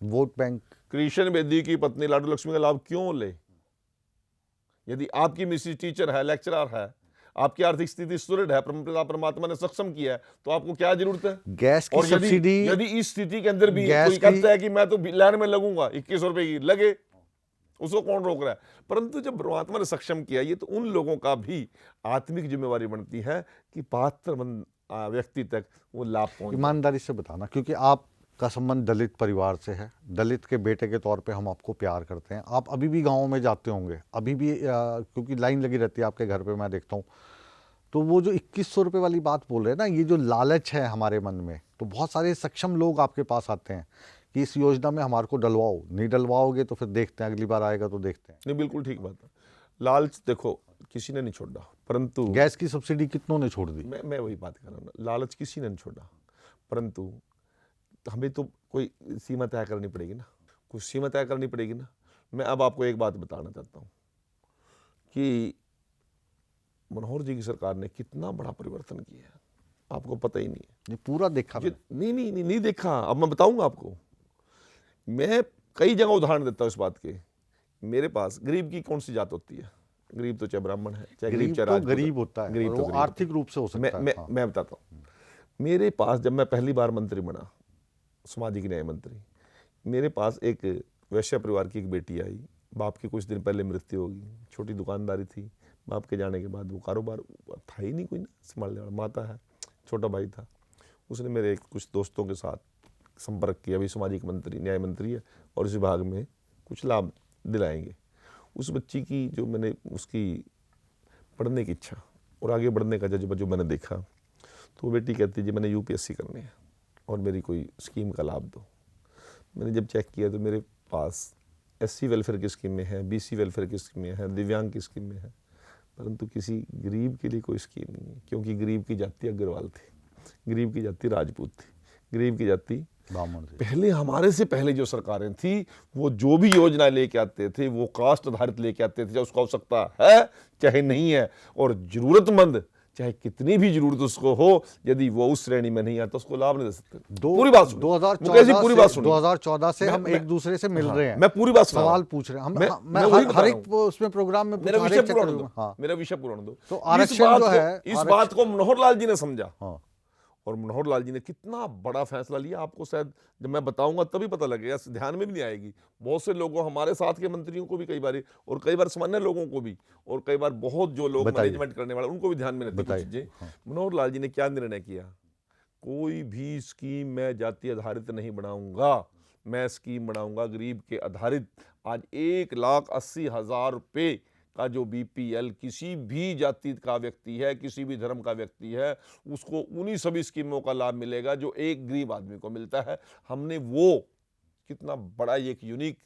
S2: Vote bank.
S1: कृष्ण बेदी की पत्नी लाडू लक्ष्मी का लाभ क्यों ले? यदि आपकी मिसेज टीचर है, लेक्चरर है, आपकी आर्थिक स्थिति सुदृढ़ है, परमात्मा ने सक्षम किया है, तो आपको क्या जरूरत है?
S2: गैस की
S1: और
S2: सब्सिडी,
S1: यदि इस स्थिति के अंदर भी
S2: गैस
S1: कोई कहता है कि मैं तो लाइन में लगूंगा 21 रुपए की, लगे, उसको कौन रोक रहा है? परंतु जब परमात्मा ने सक्षम किया ये, तो उन लोगों का भी आत्मिक जिम्मेवारी बनती है कि पात्र व्यक्ति तक वो लाभ पहुंचे।
S2: ईमानदारी से बताना, क्योंकि आपका संबंध दलित परिवार से है, दलित के बेटे के तौर पे हम आपको प्यार करते हैं। आप अभी भी गाँव में जाते होंगे, अभी भी क्योंकि लाइन लगी रहती है आपके घर पे, मैं देखता हूँ। तो वो जो 2100 रुपये वाली बात बोल रहे हैं ना, ये जो लालच है हमारे मन में, तो बहुत सारे सक्षम लोग आपके पास आते हैं कि इस योजना में हमारे को डलवाओ, नहीं डलवाओगे तो फिर देखते हैं, अगली बार आएगा तो देखते हैं।
S1: नहीं, बिल्कुल ठीक बात है। लालच देखो किसी ने नहीं छोड़ा, परंतु
S2: गैस की सब्सिडी कितनों ने छोड़ दी?
S1: मैं वही बात कर रहा हूँ, लालच किसी ने नहीं छोड़ा, परंतु हमें तो कोई सीमा तय करनी पड़ेगी ना, कुछ सीमा तय करनी पड़ेगी ना। मैं अब आपको एक बात बताना चाहता हूँ कि मनोहर जी की सरकार ने कितना बड़ा परिवर्तन किया है, आपको पता ही नहीं है।
S2: ये पूरा देखा
S1: ये नहीं देखा, अब मैं बताऊंगा आपको। मैं कई जगह उदाहरण देता हूँ इस बात के। मेरे पास गरीब की कौन सी जात होती है? गरीब तो चाहे ब्राह्मण है, चाहे
S2: गरीब
S1: चाहे
S2: तो
S1: राजपूत
S2: गरीब होता है,
S1: गरीब
S2: और
S1: तो
S2: वो
S1: गरीब
S2: आर्थिक रूप से हो सकता है। हाँ।
S1: मैं बताता हूँ। मेरे पास जब मैं पहली बार मंत्री बना, सामाजिक न्याय मंत्री, मेरे पास एक वैश्य परिवार की एक बेटी आई, बाप की कुछ दिन पहले मृत्यु होगी, छोटी दुकानदारी थी, बाप के जाने के बाद वो कारोबार था ही नहीं कोई ना संभालने वाला, माता है, छोटा भाई था। उसने मेरे कुछ दोस्तों के साथ संपर्क किया, अभी सामाजिक मंत्री न्याय मंत्री है और इस विभाग में कुछ लाभ दिलाएंगे। उस बच्ची की जो मैंने उसकी पढ़ने की इच्छा और आगे बढ़ने का जज्बा जो मैंने देखा, तो वो बेटी कहती जी मैंने यूपीएससी करनी है और मेरी कोई स्कीम का लाभ दो। मैंने जब चेक किया तो मेरे पास एससी वेलफेयर की स्कीमें हैं, बीसी वेलफेयर की स्कीमें हैं, दिव्यांग की स्कीमें हैं, परंतु किसी गरीब के लिए कोई स्कीम नहीं है, क्योंकि गरीब की जाति अग्रवाल थी, गरीब की जाति राजपूत थी, गरीब की जाति
S2: ब्राह्मण थी।
S1: पहले हमारे से पहले जो सरकारें थी वो जो भी योजना लेके आते थे वो कास्ट आधारित लेके आते थे, चाहे उसको आवश्यकता है चाहे नहीं है, और जरूरतमंद चाहे कितनी भी जरूरत उसको हो, यदि वो उस श्रेणी में नहीं आता तो उसको लाभ नहीं दे सकते। पूरी बात सुनो,
S2: 2014 से हम एक दूसरे से मिल रहे हैं।
S1: मैं पूरी बात सुना,
S2: सवाल पूछ रहे हैं हम।
S1: मैं
S2: हर एक उसमें प्रोग्राम में
S1: मेरा विषय पूर्ण दो, मेरा विषय पूर्ण दो।
S2: तो आरक्षण जो है,
S1: इस बात को मनोहर लाल जी ने समझा,
S2: हाँ।
S1: और मनोहर लाल जी ने कितना बड़ा फैसला लिया, आपको शायद जब मैं बताऊंगा तभी पता लगेगा, ध्यान में भी नहीं आएगी। बहुत से लोगों, हमारे साथ के मंत्रियों को भी कई बार, और कई बार सामान्य लोगों को भी, और कई बार बहुत जो लोग मैनेजमेंट करने वाले उनको भी ध्यान में रहती है चीजें। मनोहर लाल जी ने क्या निर्णय किया? कोई भी स्कीम मैं जाति आधारित नहीं बनाऊंगा, मैं स्कीम बनाऊंगा गरीब के आधारित। आज 1,80,000 रुपये का जो बीपीएल किसी भी जाति का व्यक्ति है, किसी भी धर्म का व्यक्ति है, उसको उन्हीं सभी स्कीमों का लाभ मिलेगा जो एक गरीब आदमी को मिलता है। हमने वो कितना बड़ा एक यूनिक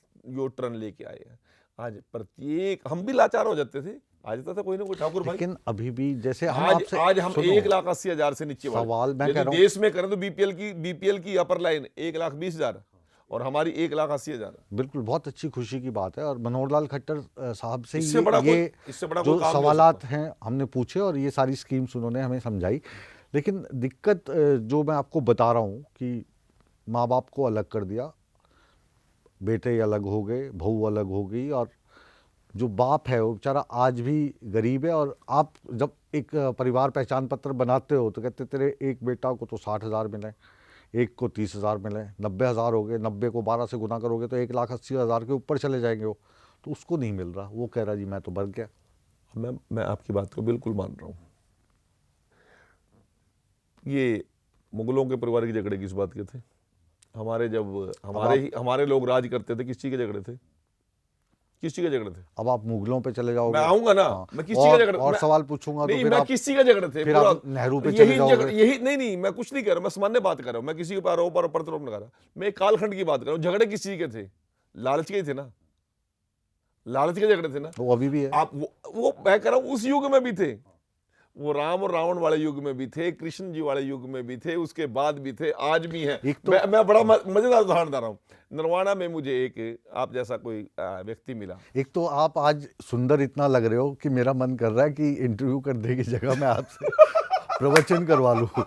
S1: टर्न लेके आए हैं। आज प्रत्येक, हम भी लाचार हो जाते थे, आ जाता था कोई ना कोई ठाकुर भाई,
S2: लेकिन अभी भी जैसे हम
S1: आज
S2: आपसे
S1: हम 1,80,000 से नीचे
S2: सवाल मैं कह
S1: यदि
S2: रहा हूं,
S1: देश में करें तो बीपीएल की अपर लाइन 1,20,000 और हमारी 1,80,000।
S2: बिल्कुल, बहुत अच्छी खुशी की बात है। और मनोहर लाल खट्टर साहब से
S1: इससे बड़ा
S2: ये
S1: कोई
S2: जो
S1: काम नहीं हो
S2: सवालात हैं हमने पूछे और ये सारी स्कीम्स उन्होंने हमें समझाई। लेकिन दिक्कत जो मैं आपको बता रहा हूँ कि माँ बाप को अलग कर दिया, बेटे अलग हो गए, बहू अलग हो गई, और जो बाप है वो बेचारा आज भी गरीब है। और आप जब एक परिवार पहचान पत्र बनाते हो तो कहते तेरे एक बेटा को तो 60,000 मिले, एक को 30,000 मिले, 90,000 हो गए, 90 को 12 से गुना करोगे तो 1,80,000 के ऊपर चले जाएंगे वो, तो उसको नहीं मिल रहा। वो कह रहा जी मैं तो भर गया।
S1: मैं आपकी बात को बिल्कुल मान रहा हूँ। ये मुगलों के परिवार के झगड़े किस बात के थे? हमारे जब हमारे लोग राज करते थे, किस चीज के झगड़े थे? किस चीज का झगड़े थे?
S2: अब आप मुगलों पे चले जाओगे।
S1: मैं आऊंगा ना,
S2: हाँ।
S1: मैं किस चीज का झगड़े
S2: और सवाल पूछूंगा तो
S1: नहीं,
S2: फिर
S1: मैं
S2: आप
S1: किस चीज का झगड़े थे?
S2: फिर
S1: पूरा
S2: आप नेहरू पे चले जाओगे।
S1: यही नहीं, मैं कुछ नहीं कह रहा, मैं सामान्य बात कर रहा हूँ, मैं किसी के ऊपर आरोप और प्रत्यारोप नहीं कर रहा, मैं एक कालखंड की बात कर रहा हूँ। झगड़े किस चीज के थे? लालच के ही थे ना, लालच के झगड़े थे ना।
S2: वो अभी भी है।
S1: आप वो मैं कह रहा हूँ उस युग में भी थे, वो राम और रावण वाले युग में भी थे, कृष्ण जी वाले युग में भी थे, उसके बाद भी थे, आज भी हैं।
S2: एक तो
S1: मैं बड़ा मजेदार उदाहरण दे रहा हूँ। नरवाना में मुझे एक आप जैसा कोई व्यक्ति मिला।
S2: एक तो आप आज सुंदर इतना लग रहे हो कि मेरा मन कर रहा है कि इंटरव्यू करने की जगह मैं आपसे प्रवचन करवा लूं।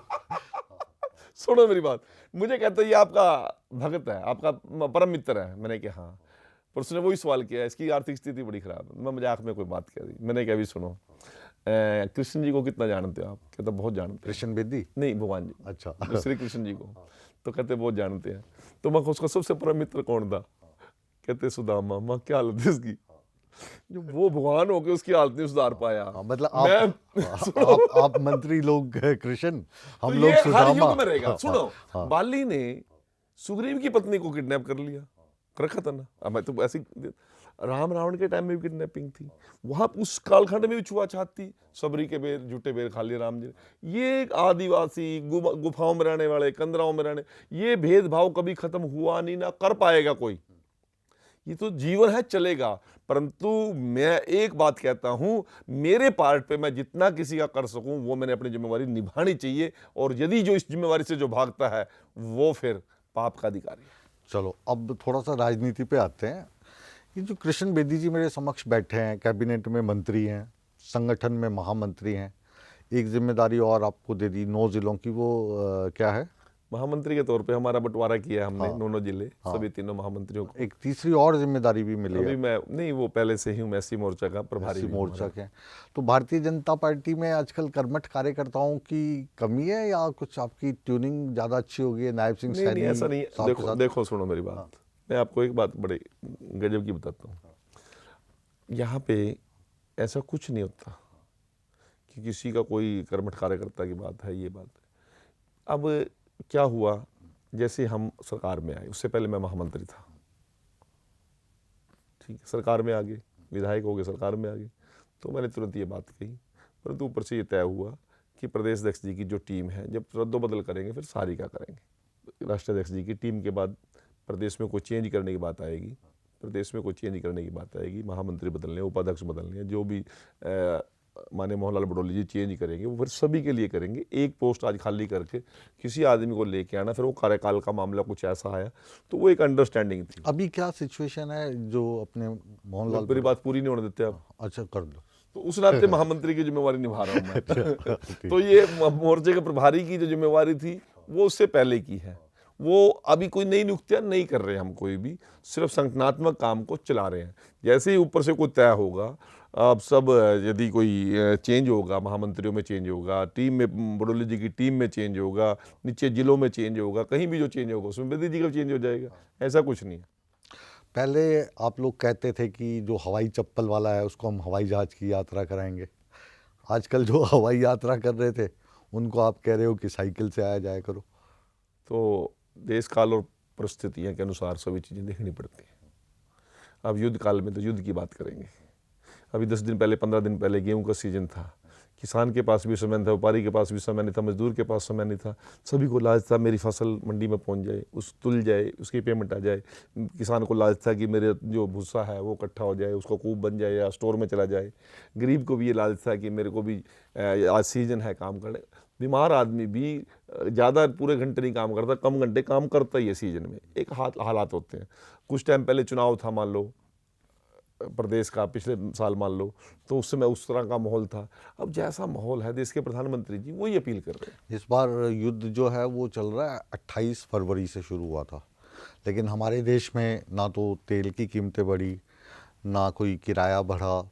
S1: सुनो मेरी बात, मुझे कहता है ये आपका भगत है, आपका परम मित्र है। मैंने कहा हाँ। पर उसने वही सवाल किया, इसकी आर्थिक स्थिति बड़ी खराब है। मैं मजाक में कोई बात कह दी, मैंने कहा भी सुनो, कृष्ण जी को कितना जानते हो आप? कहते बहुत जानते हैं।
S2: कृष्ण बेदी?
S1: नहीं, भगवान जी।
S2: अच्छा।
S1: श्री कृष्ण जी को तो कहते बहुत जानते हैं। तो मैं उसका सबसे परम मित्र कौन था? कहते सुदामा। माँ क्या हालत है इसकी, जो वो भगवान होके उसकी हालत नहीं सुधार पाया।
S2: मतलब आप मंत्री लोग कृष्ण, हम
S1: तो
S2: लोग
S1: ये हर
S2: सुदामा।
S1: युग में रहेगा। सुनो, बाली ने सुग्रीव की पत्नी को किडनैप कर लिया, रखा था ना। अब मैं तो ऐसी, राम रावण के टाइम में भी किडनैपिंग थी, वहां उस कालखंड में भी छुआछात थी। सबरी के बेर, झूठे बेर खा लिए राम जी ने। ये आदिवासी गुफाओं में रहने वाले, कंदराओं में रहने, ये भेदभाव कभी खत्म हुआ नहीं, ना कर पाएगा कोई। ये तो जीवन है, चलेगा। परंतु मैं एक बात कहता हूं, मेरे पार्ट पे मैं जितना किसी का कर सकूं वो मैंने अपनी जिम्मेवारी निभानी चाहिए। और यदि जो इस जिम्मेवारी से जो भागता है वो फिर पाप का अधिकारी है।
S2: चलो अब थोड़ा सा राजनीति पे आते हैं। ये जो कृष्ण बेदी जी मेरे समक्ष बैठे हैं, कैबिनेट में मंत्री हैं, संगठन में महामंत्री हैं, एक जिम्मेदारी और आपको दे दी 9 जिलों की, वो क्या है?
S1: महामंत्री के तौर पे हमारा बंटवारा किया हमने।
S2: हाँ।
S1: 9 जिले, सभी तीनों महामंत्रियों को।
S2: एक तीसरी और जिम्मेदारी भी मिली
S1: अभी
S2: है।
S1: मैं नहीं, वो पहले से ही हूँ, मैं एससी मोर्चा का प्रभारी
S2: एससी
S1: भी हूँ।
S2: मोर्चा के। तो भारतीय जनता पार्टी में आजकल कर्मठ कार्यकर्ताओं की कमी है या कुछ आपकी ट्यूनिंग ज़्यादा अच्छी हो गई है? नायब सिंह
S1: नहीं,
S2: सैनी
S1: नहीं, ऐसा नहीं है।
S2: साथ के साथ?
S1: देखो सुनो मेरी बात। मैं आपको एक बात बड़े गजब की बताता हूँ। यहाँ पे ऐसा कुछ नहीं होता कि किसी का कोई कर्मठ कार्यकर्ता की बात है, ये बात है। अब क्या हुआ, जैसे हम सरकार में आए, उससे पहले मैं महामंत्री था, ठीक है, सरकार में आ गए, विधायक हो गए, सरकार में आ गए, तो मैंने तुरंत ये बात कही। परंतु ऊपर से ये तय हुआ कि प्रदेश अध्यक्ष जी की जो टीम है, जब रद्दोबदल करेंगे फिर सारी का करेंगे। राष्ट्रीय अध्यक्ष जी की टीम के बाद प्रदेश में कोई चेंज करने की बात आएगी, प्रदेश में कोई चेंज करने की बात आएगी, महामंत्री बदलने, उपाध्यक्ष बदलने, जो भी माने मोहनलाल बडोली जी चेंज करेंगे, वो फिर सभी के लिए करेंगे। एक पोस्ट आज खाली करके किसी आदमी को लेके आना, फिर वो कार्यकाल का मामला कुछ ऐसा आया, तो वो एक अंडरस्टैंडिंग थी।
S2: अभी क्या सिचुएशन है जो अपने मोहनलाल?
S1: मेरी बात पूरी नहीं होने देते आप।
S2: अच्छा, कर दो।
S1: तो उस नाते महामंत्री की जिम्मेवारी निभा रहा हूं मैं। तो ये मोर्चे के प्रभारी की जो जिम्मेवारी थी वो उससे पहले की है। वो अभी कोई नई नियुक्तियां नहीं कर रहे हैं हम, कोई भी, सिर्फ संगठनात्मक काम को चला रहे हैं। जैसे ही ऊपर से कोई तय होगा, अब सब यदि कोई चेंज होगा, महामंत्रियों में चेंज होगा, टीम में बडोली जी की टीम में चेंज होगा, नीचे जिलों में चेंज होगा, कहीं भी जो चेंज होगा उसमें बेदी जी का चेंज हो जाएगा। ऐसा कुछ नहीं है।
S2: पहले आप लोग कहते थे कि जो हवाई चप्पल वाला है उसको हम हवाई जहाज की यात्रा कराएंगे। आजकल जो हवाई यात्रा कर रहे थे उनको आप कह रहे हो कि साइकिल से आया जाया करो।
S1: तो देश काल और परिस्थितियों के अनुसार सभी चीज़ें देखनी पड़ती हैं। अब युद्ध काल में तो युद्ध की बात करेंगे। अभी 10 दिन पहले, 15 दिन पहले गेहूं का सीजन था। किसान के पास भी समय नहीं था, व्यापारी के पास भी समय नहीं था, मजदूर के पास समय नहीं था। सभी को लालच था मेरी फसल मंडी में पहुंच जाए, उस तुल जाए, उसकी पेमेंट आ जाए। किसान को लालच था कि मेरे जो भूसा है वो इकट्ठा हो जाए, उसको कूप बन जाए या स्टोर में चला जाए। गरीब को भी ये लालच था कि मेरे को भी आज सीजन है काम करने। बीमार आदमी भी ज़्यादा पूरे घंटे नहीं काम करता, कम घंटे काम करता ही है सीजन में। एक हालात होते हैं। कुछ टाइम पहले चुनाव था, मान लो प्रदेश का, पिछले साल मान लो, तो उस समय उस तरह का माहौल था। अब जैसा माहौल है, देश के प्रधानमंत्री जी वही अपील कर रहे हैं।
S2: इस बार युद्ध जो है वो चल रहा है, 28 फरवरी से शुरू हुआ था, लेकिन हमारे देश में ना तो तेल की कीमतें बढ़ी, ना कोई किराया बढ़ा,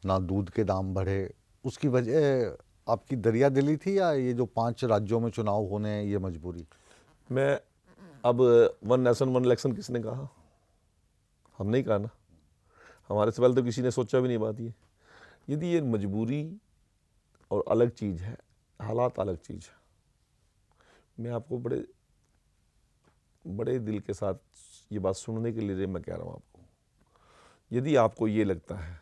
S2: ना दूध के दाम बढ़े। उसकी वजह आपकी दरिया दिली थी या ये जो 5 राज्यों में चुनाव होने हैं ये मजबूरी?
S1: मैं अब 1 नेशन 1 इलेक्शन किसने कहा? हम नहीं कहा ना। हमारे से पहले तो किसी ने सोचा भी नहीं बात ये। यदि ये मजबूरी और अलग चीज़ है, हालात अलग चीज़ है। मैं आपको बड़े बड़े दिल के साथ ये बात सुनने के लिए मैं कह रहा हूँ आपको। यदि आपको ये लगता है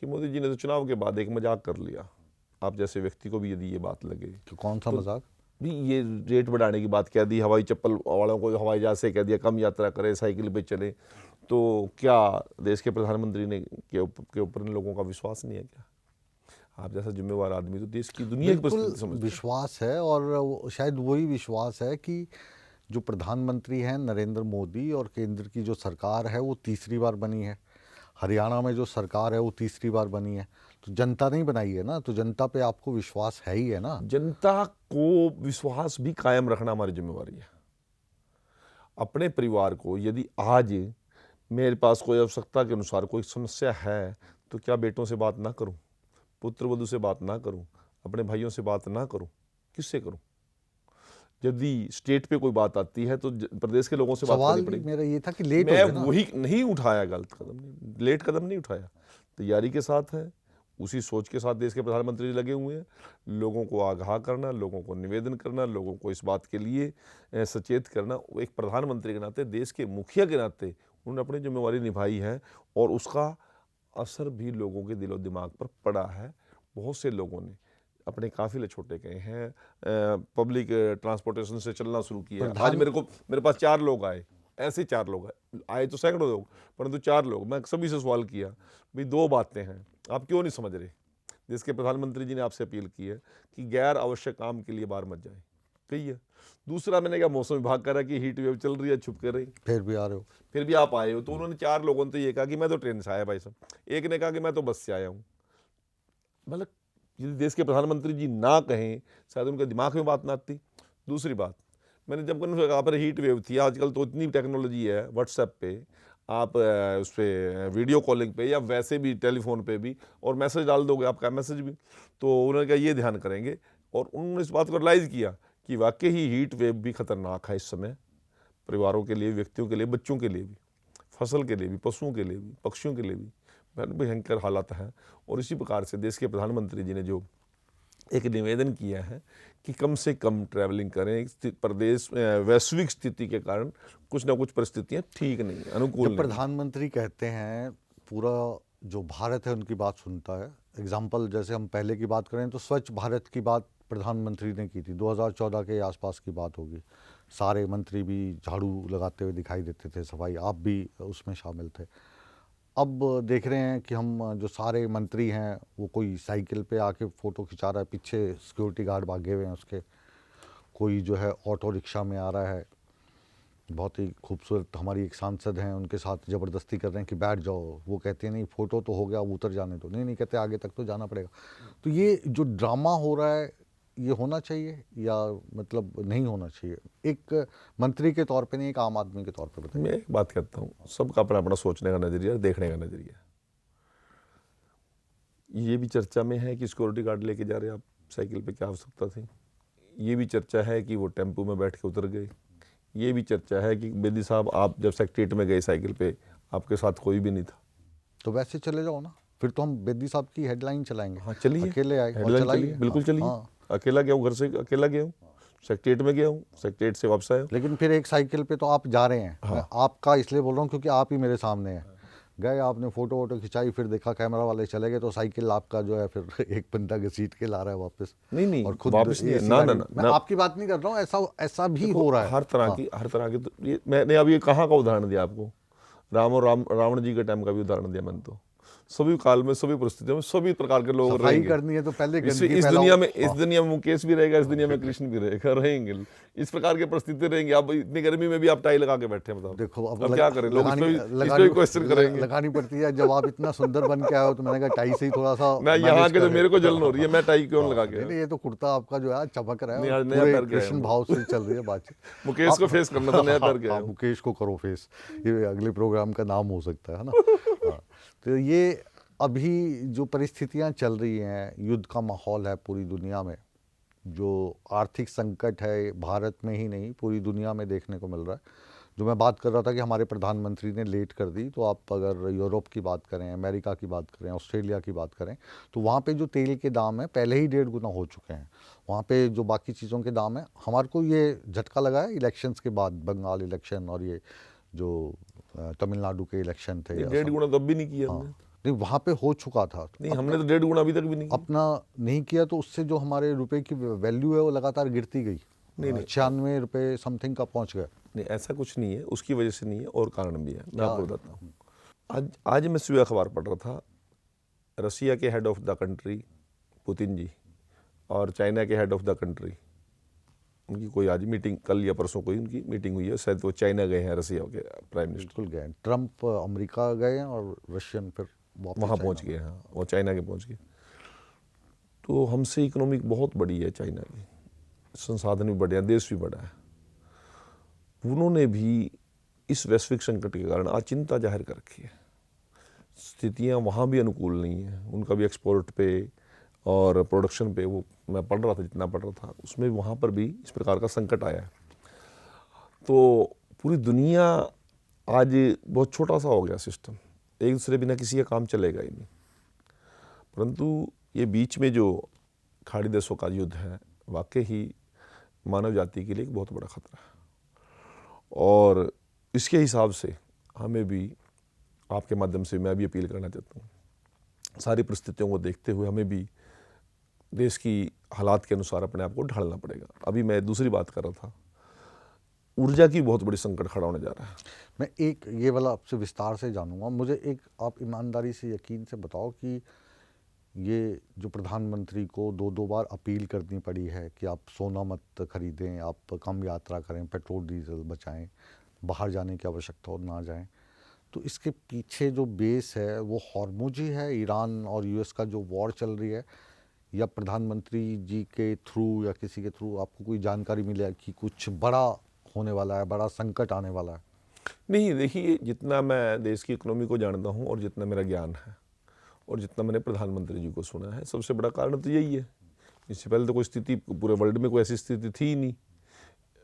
S1: कि मोदी जी ने तो चुनाव के बाद एक मजाक कर लिया, आप जैसे व्यक्ति को भी यदि ये बात लगे
S2: तो कौन सा मजाक?
S1: भी ये रेट बढ़ाने की बात कह दी, हवाई चप्पल वालों को हवाई जहाज से कह दिया कम यात्रा करें, साइकिल पे चले, तो क्या देश के प्रधानमंत्री ने के ऊपर इन लोगों का विश्वास नहीं है क्या? आप जैसा जिम्मेवार आदमी तो देश की दुनिया की
S2: बिल्कुल
S1: परिस्थिति समझते हैं।
S2: विश्वास है, और शायद वही विश्वास है कि जो प्रधानमंत्री हैं नरेंद्र मोदी और केंद्र की जो सरकार है वो तीसरी बार बनी है, हरियाणा में जो सरकार है वो तीसरी बार बनी है, तो जनता नहीं बनाई है ना, तो जनता पे आपको विश्वास है ही है ना।
S1: जनता को विश्वास भी कायम रखना हमारी जिम्मेवारी है। अपने परिवार को यदि आज मेरे पास कोई आवश्यकता के अनुसार कोई समस्या है तो क्या बेटों से बात ना करूं, पुत्र वधू से बात ना करूं, अपने भाइयों से बात ना करूं, किससे करूं? यदि स्टेट पे कोई बात आती है तो प्रदेश के लोगों से बात
S2: सवाल
S1: करनी
S2: भी
S1: पड़ेगी।
S2: मेरा ये था कि लेट हो
S1: मैं
S2: गया ना।
S1: वही नहीं उठाया, गलत कदम नहीं, लेट कदम नहीं उठाया, तैयारी के साथ है, उसी सोच के साथ देश के प्रधानमंत्री लगे हुए हैं, लोगों को आगाह करना, लोगों को निवेदन करना, लोगों को इस बात के लिए सचेत करना। एक प्रधानमंत्री के नाते, देश के मुखिया के नाते उन्होंने अपनी जिम्मेवारी निभाई है और उसका असर भी लोगों के दिलो दिमाग पर पड़ा है। बहुत से लोगों ने अपने काफिले छोटे गए हैं, पब्लिक ट्रांसपोर्टेशन से चलना शुरू किया। आज मेरे पास 4 लोग आए, ऐसे 4 लोग आए तो सैकड़ों लोग, परंतु 4 लोग, मैं सभी से सवाल किया भाई 2 बातें हैं, आप क्यों नहीं समझ रहे? देश के प्रधानमंत्री जी ने आपसे अपील की है कि गैर आवश्यक काम के लिए बाहर मत जाए, कही है। दूसरा मैंने कहा मौसम विभाग कह रहा है कि हीट वेव चल रही है, छुप कर रही,
S2: फिर भी आ रहे हो,
S1: फिर भी आप आए हो। तो उन्होंने 4 लोगों ने तो ये कहा कि मैं तो ट्रेन से आया भाई साहब, एक ने कहा कि मैं तो बस से आया हूँ। मतलब यदि देश के प्रधानमंत्री जी ना कहें, शायद उनके दिमाग में बात ना आती। दूसरी बात, मैंने जब कहा पर हीट वेव थी, आजकल तो इतनी टेक्नोलॉजी है, व्हाट्सएप पे आप उस पर वीडियो कॉलिंग पे या वैसे भी टेलीफोन पे भी और मैसेज डाल दोगे, आपका मैसेज भी, तो उन्होंने कहा ये ध्यान करेंगे। और उन्होंने इस बात को रियलाइज़ किया कि वाकई ही हीट वेव भी खतरनाक है इस समय, परिवारों के लिए, व्यक्तियों के लिए, बच्चों के लिए भी, फसल के लिए भी, पशुओं के लिए भी, पक्षियों के लिए भी भयंकर हालात हैं। और इसी प्रकार से देश के प्रधानमंत्री जी ने जो एक निवेदन किया है कि कम से कम ट्रैवलिंग करें, प्रदेश वैश्विक स्थिति के कारण कुछ ना कुछ परिस्थितियां ठीक नहीं, अनुकूल
S2: जब
S1: नहीं।
S2: प्रधानमंत्री कहते हैं पूरा जो भारत है उनकी बात सुनता है, एग्जाम्पल जैसे हम पहले की बात करें तो स्वच्छ भारत की बात प्रधानमंत्री ने की थी, 2014 के आसपास की बात होगी, सारे मंत्री भी झाड़ू लगाते हुए दिखाई देते थे, सफाई, आप भी उसमें शामिल थे। अब देख रहे हैं कि हम जो सारे मंत्री हैं वो कोई साइकिल पे आके फ़ोटो खिंचा रहा है, पीछे सिक्योरिटी गार्ड भागे हुए हैं उसके, कोई जो है ऑटो रिक्शा में आ रहा है, बहुत ही खूबसूरत हमारी एक सांसद हैं, उनके साथ ज़बरदस्ती कर रहे हैं कि बैठ जाओ, वो कहते हैं नहीं फ़ोटो तो हो गया, अब उतर जाने दो, नहीं कहते आगे तक तो जाना पड़ेगा। तो ये जो ड्रामा हो रहा है ये होना चाहिए या मतलब नहीं होना चाहिए, एक मंत्री के तौर पे नहीं, एक आम आदमी के तौर पे बताइए।
S1: मैं एक बात कहता हूँ, सबका अपना अपना सोचने का नजरिया, देखने का नजरिया। ये भी चर्चा में है कि सिक्योरिटी गार्ड लेके जा रहे आप साइकिल पे, क्या आवश्यकता थी? ये भी चर्चा है कि वो टेम्पो में बैठ के उतर गए। ये भी चर्चा है कि बेदी साहब आप जब सेक्रेटरीट में गए साइकिल पे, आपके साथ कोई भी नहीं था।
S2: तो वैसे चले जाओ ना, फिर तो हम बेदी साहब की हेडलाइन चलाएंगे।
S1: हाँ चलिए,
S2: अकेले आए और
S1: हेडलाइन
S2: चलाइए,
S1: चलिए, बिल्कुल चलिए।
S2: हाँ।
S1: अकेला गया हूँ, घर से अकेला गया हूँ, सेक्रेटरीट में गया हूँ, सेक्रेटरीट से वापस आया हूँ।
S2: लेकिन फिर एक साइकिल पे तो आप जा रहे हैं, मैं आपका इसलिए बोल रहा हूँ क्योंकि आप ही मेरे सामने हैं, गए आपने फ़ोटो वोटो खिंचाई, फिर देखा कैमरा वाले चले गए, तो साइकिल आपका जो है फिर एक बंदा घसीट के ला रहा है वापस।
S1: नहीं
S2: और खुद
S1: वापस नहीं,
S2: AC
S1: ना
S2: गाड़ी-
S1: ना
S2: मैं
S1: ना,
S2: आपकी बात नहीं कर रहा हूँ, ऐसा भी हो रहा है।
S1: हर तरह की तो ये मैंने अब ये कहाँ का उदाहरण दिया आपको? रावण जी के टाइम का भी उदाहरण दिया मैंने। तो सभी काल में, सभी परिस्थितियों में, सभी प्रकार के लोग
S2: सफाई
S1: रहेंगे।
S2: करनी है तो पहले
S1: इस
S2: गंदगी
S1: दुनिया में,
S2: फैलाओ।
S1: इस दुनिया में मुकेश भी रहेगा, इस दुनिया में कृष्ण भी रहेगा, रहेंगे। इस प्रकार की परिस्थिति रहेंगी। आप इतनी गर्मी में भी आप टाई लगा के बैठे हैं, बताओ
S2: देखो
S1: अब क्या करें? लोग इस पे भी क्वेश्चन करेंगे।
S2: लगानी पड़ती है। जब आप इतना सुंदर बन के आए हो तो मैंने कहा टाई से ही थोड़ा सा
S1: मैं यहाँ
S2: मैनेज
S1: के तो
S2: करें।
S1: मेरे को जलन हो रही है, मैं टाई क्यों लगा के?
S2: नहीं, ये तो कुर्ता आपका जो है चमक रहा
S1: नहीं,
S2: है,
S1: आज नया
S2: पूरे
S1: पैर गया है
S2: कृष्ण
S1: हम।
S2: भाव से चल रही है बातचीत।
S1: मुकेश को फेस करना था, नया पैर गया है।
S2: मुकेश को करो फेस, ये अगले प्रोग्राम का नाम हो सकता है ना। हाँ, तो ये अभी जो परिस्थितियां चल रही हैं, युद्ध का माहौल है पूरी दुनिया में, जो आर्थिक संकट है भारत में ही नहीं पूरी दुनिया में देखने को मिल रहा है। जो मैं बात कर रहा था कि हमारे प्रधानमंत्री ने लेट कर दी, तो आप अगर यूरोप की बात करें, अमेरिका की बात करें, ऑस्ट्रेलिया की बात करें, तो वहाँ पे जो तेल के दाम हैं पहले ही 1.5 गुना हो चुके हैं। वहाँ पे जो बाकी चीज़ों के दाम हैं, हमारे को ये झटका लगा है इलेक्शंस के बाद, बंगाल इलेक्शन और ये जो तमिलनाडु के इलेक्शन थे, या
S1: 1.5 गुना तो अब भी नहीं किया हमने।
S2: नहीं वहाँ पे हो चुका था।
S1: नहीं, हमने तो 1.5 गुना अभी तक भी नहीं किया।
S2: अपना नहीं किया तो उससे जो हमारे रुपए की वैल्यू है वो लगातार गिरती गई।
S1: नहीं,
S2: 96 रुपये समथिंग का पहुँच गया।
S1: नहीं, ऐसा कुछ नहीं है, उसकी वजह से नहीं है, और कारण भी है, मैं आपको बताता हूँ। आज मैं सुबह अखबार पढ़ रहा था, रसिया के head of the country Putin ji और चाइना के हेड ऑफ द कंट्री, उनकी कोई आज मीटिंग, कल या परसों कोई उनकी मीटिंग हुई है, शायद वो चाइना गए हैं, रसिया के प्राइम मिनिस्टर
S2: बिल्कुल गए, ट्रम्प अमेरिका गए हैं और रशियन फिर
S1: वहाँ पहुँच गए हैं, और चाइना के पहुँच गए। तो हमसे इकोनॉमिक बहुत बड़ी है चाइना की, संसाधन भी बड़े हैं, देश भी बड़ा है। उन्होंने भी इस वैश्विक संकट के कारण आज चिंता जाहिर कर रखी है। स्थितियाँ वहाँ भी अनुकूल नहीं है, उनका भी एक्सपोर्ट पे और प्रोडक्शन पे, वो मैं पढ़ रहा था, जितना पढ़ रहा था उसमें वहाँ पर भी इस प्रकार का संकट आया है। तो पूरी दुनिया आज बहुत छोटा सा हो गया सिस्टम, एक दूसरे बिना किसी का काम चलेगा ही नहीं। परंतु ये बीच में जो खाड़ी देशों का युद्ध है, वाकई ही मानव जाति के लिए एक बहुत बड़ा खतरा है, और इसके हिसाब से हमें भी, आपके माध्यम से मैं भी अपील करना चाहता हूँ, सारी परिस्थितियों को देखते हुए हमें भी देश की हालात के अनुसार अपने आप को ढालना पड़ेगा। अभी मैं दूसरी बात कर रहा था, ऊर्जा की बहुत बड़ी संकट खड़ा होने जा रहा है।
S2: मैं एक ये वाला आपसे विस्तार से जानूंगा। मुझे एक आप ईमानदारी से, यकीन से बताओ कि ये जो प्रधानमंत्री को 2-2 बार अपील करनी पड़ी है कि आप सोना मत खरीदें, आप कम यात्रा करें, पेट्रोल डीजल बचाएं, बाहर जाने की आवश्यकता हो ना जाएं, तो इसके पीछे जो बेस है वो हॉर्मुज ही है, ईरान और यूएस का जो वॉर चल रही है, या प्रधानमंत्री जी के थ्रू या किसी के थ्रू आपको कोई जानकारी मिले कि कुछ बड़ा होने वाला है, बड़ा संकट आने वाला है?
S1: नहीं, देखिए, जितना मैं देश की इकोनॉमी को जानता हूँ और जितना मेरा ज्ञान है और जितना मैंने प्रधानमंत्री जी को सुना है, सबसे बड़ा कारण तो यही है। इससे पहले तो कोई स्थिति पूरे वर्ल्ड में कोई ऐसी स्थिति थी ही नहीं।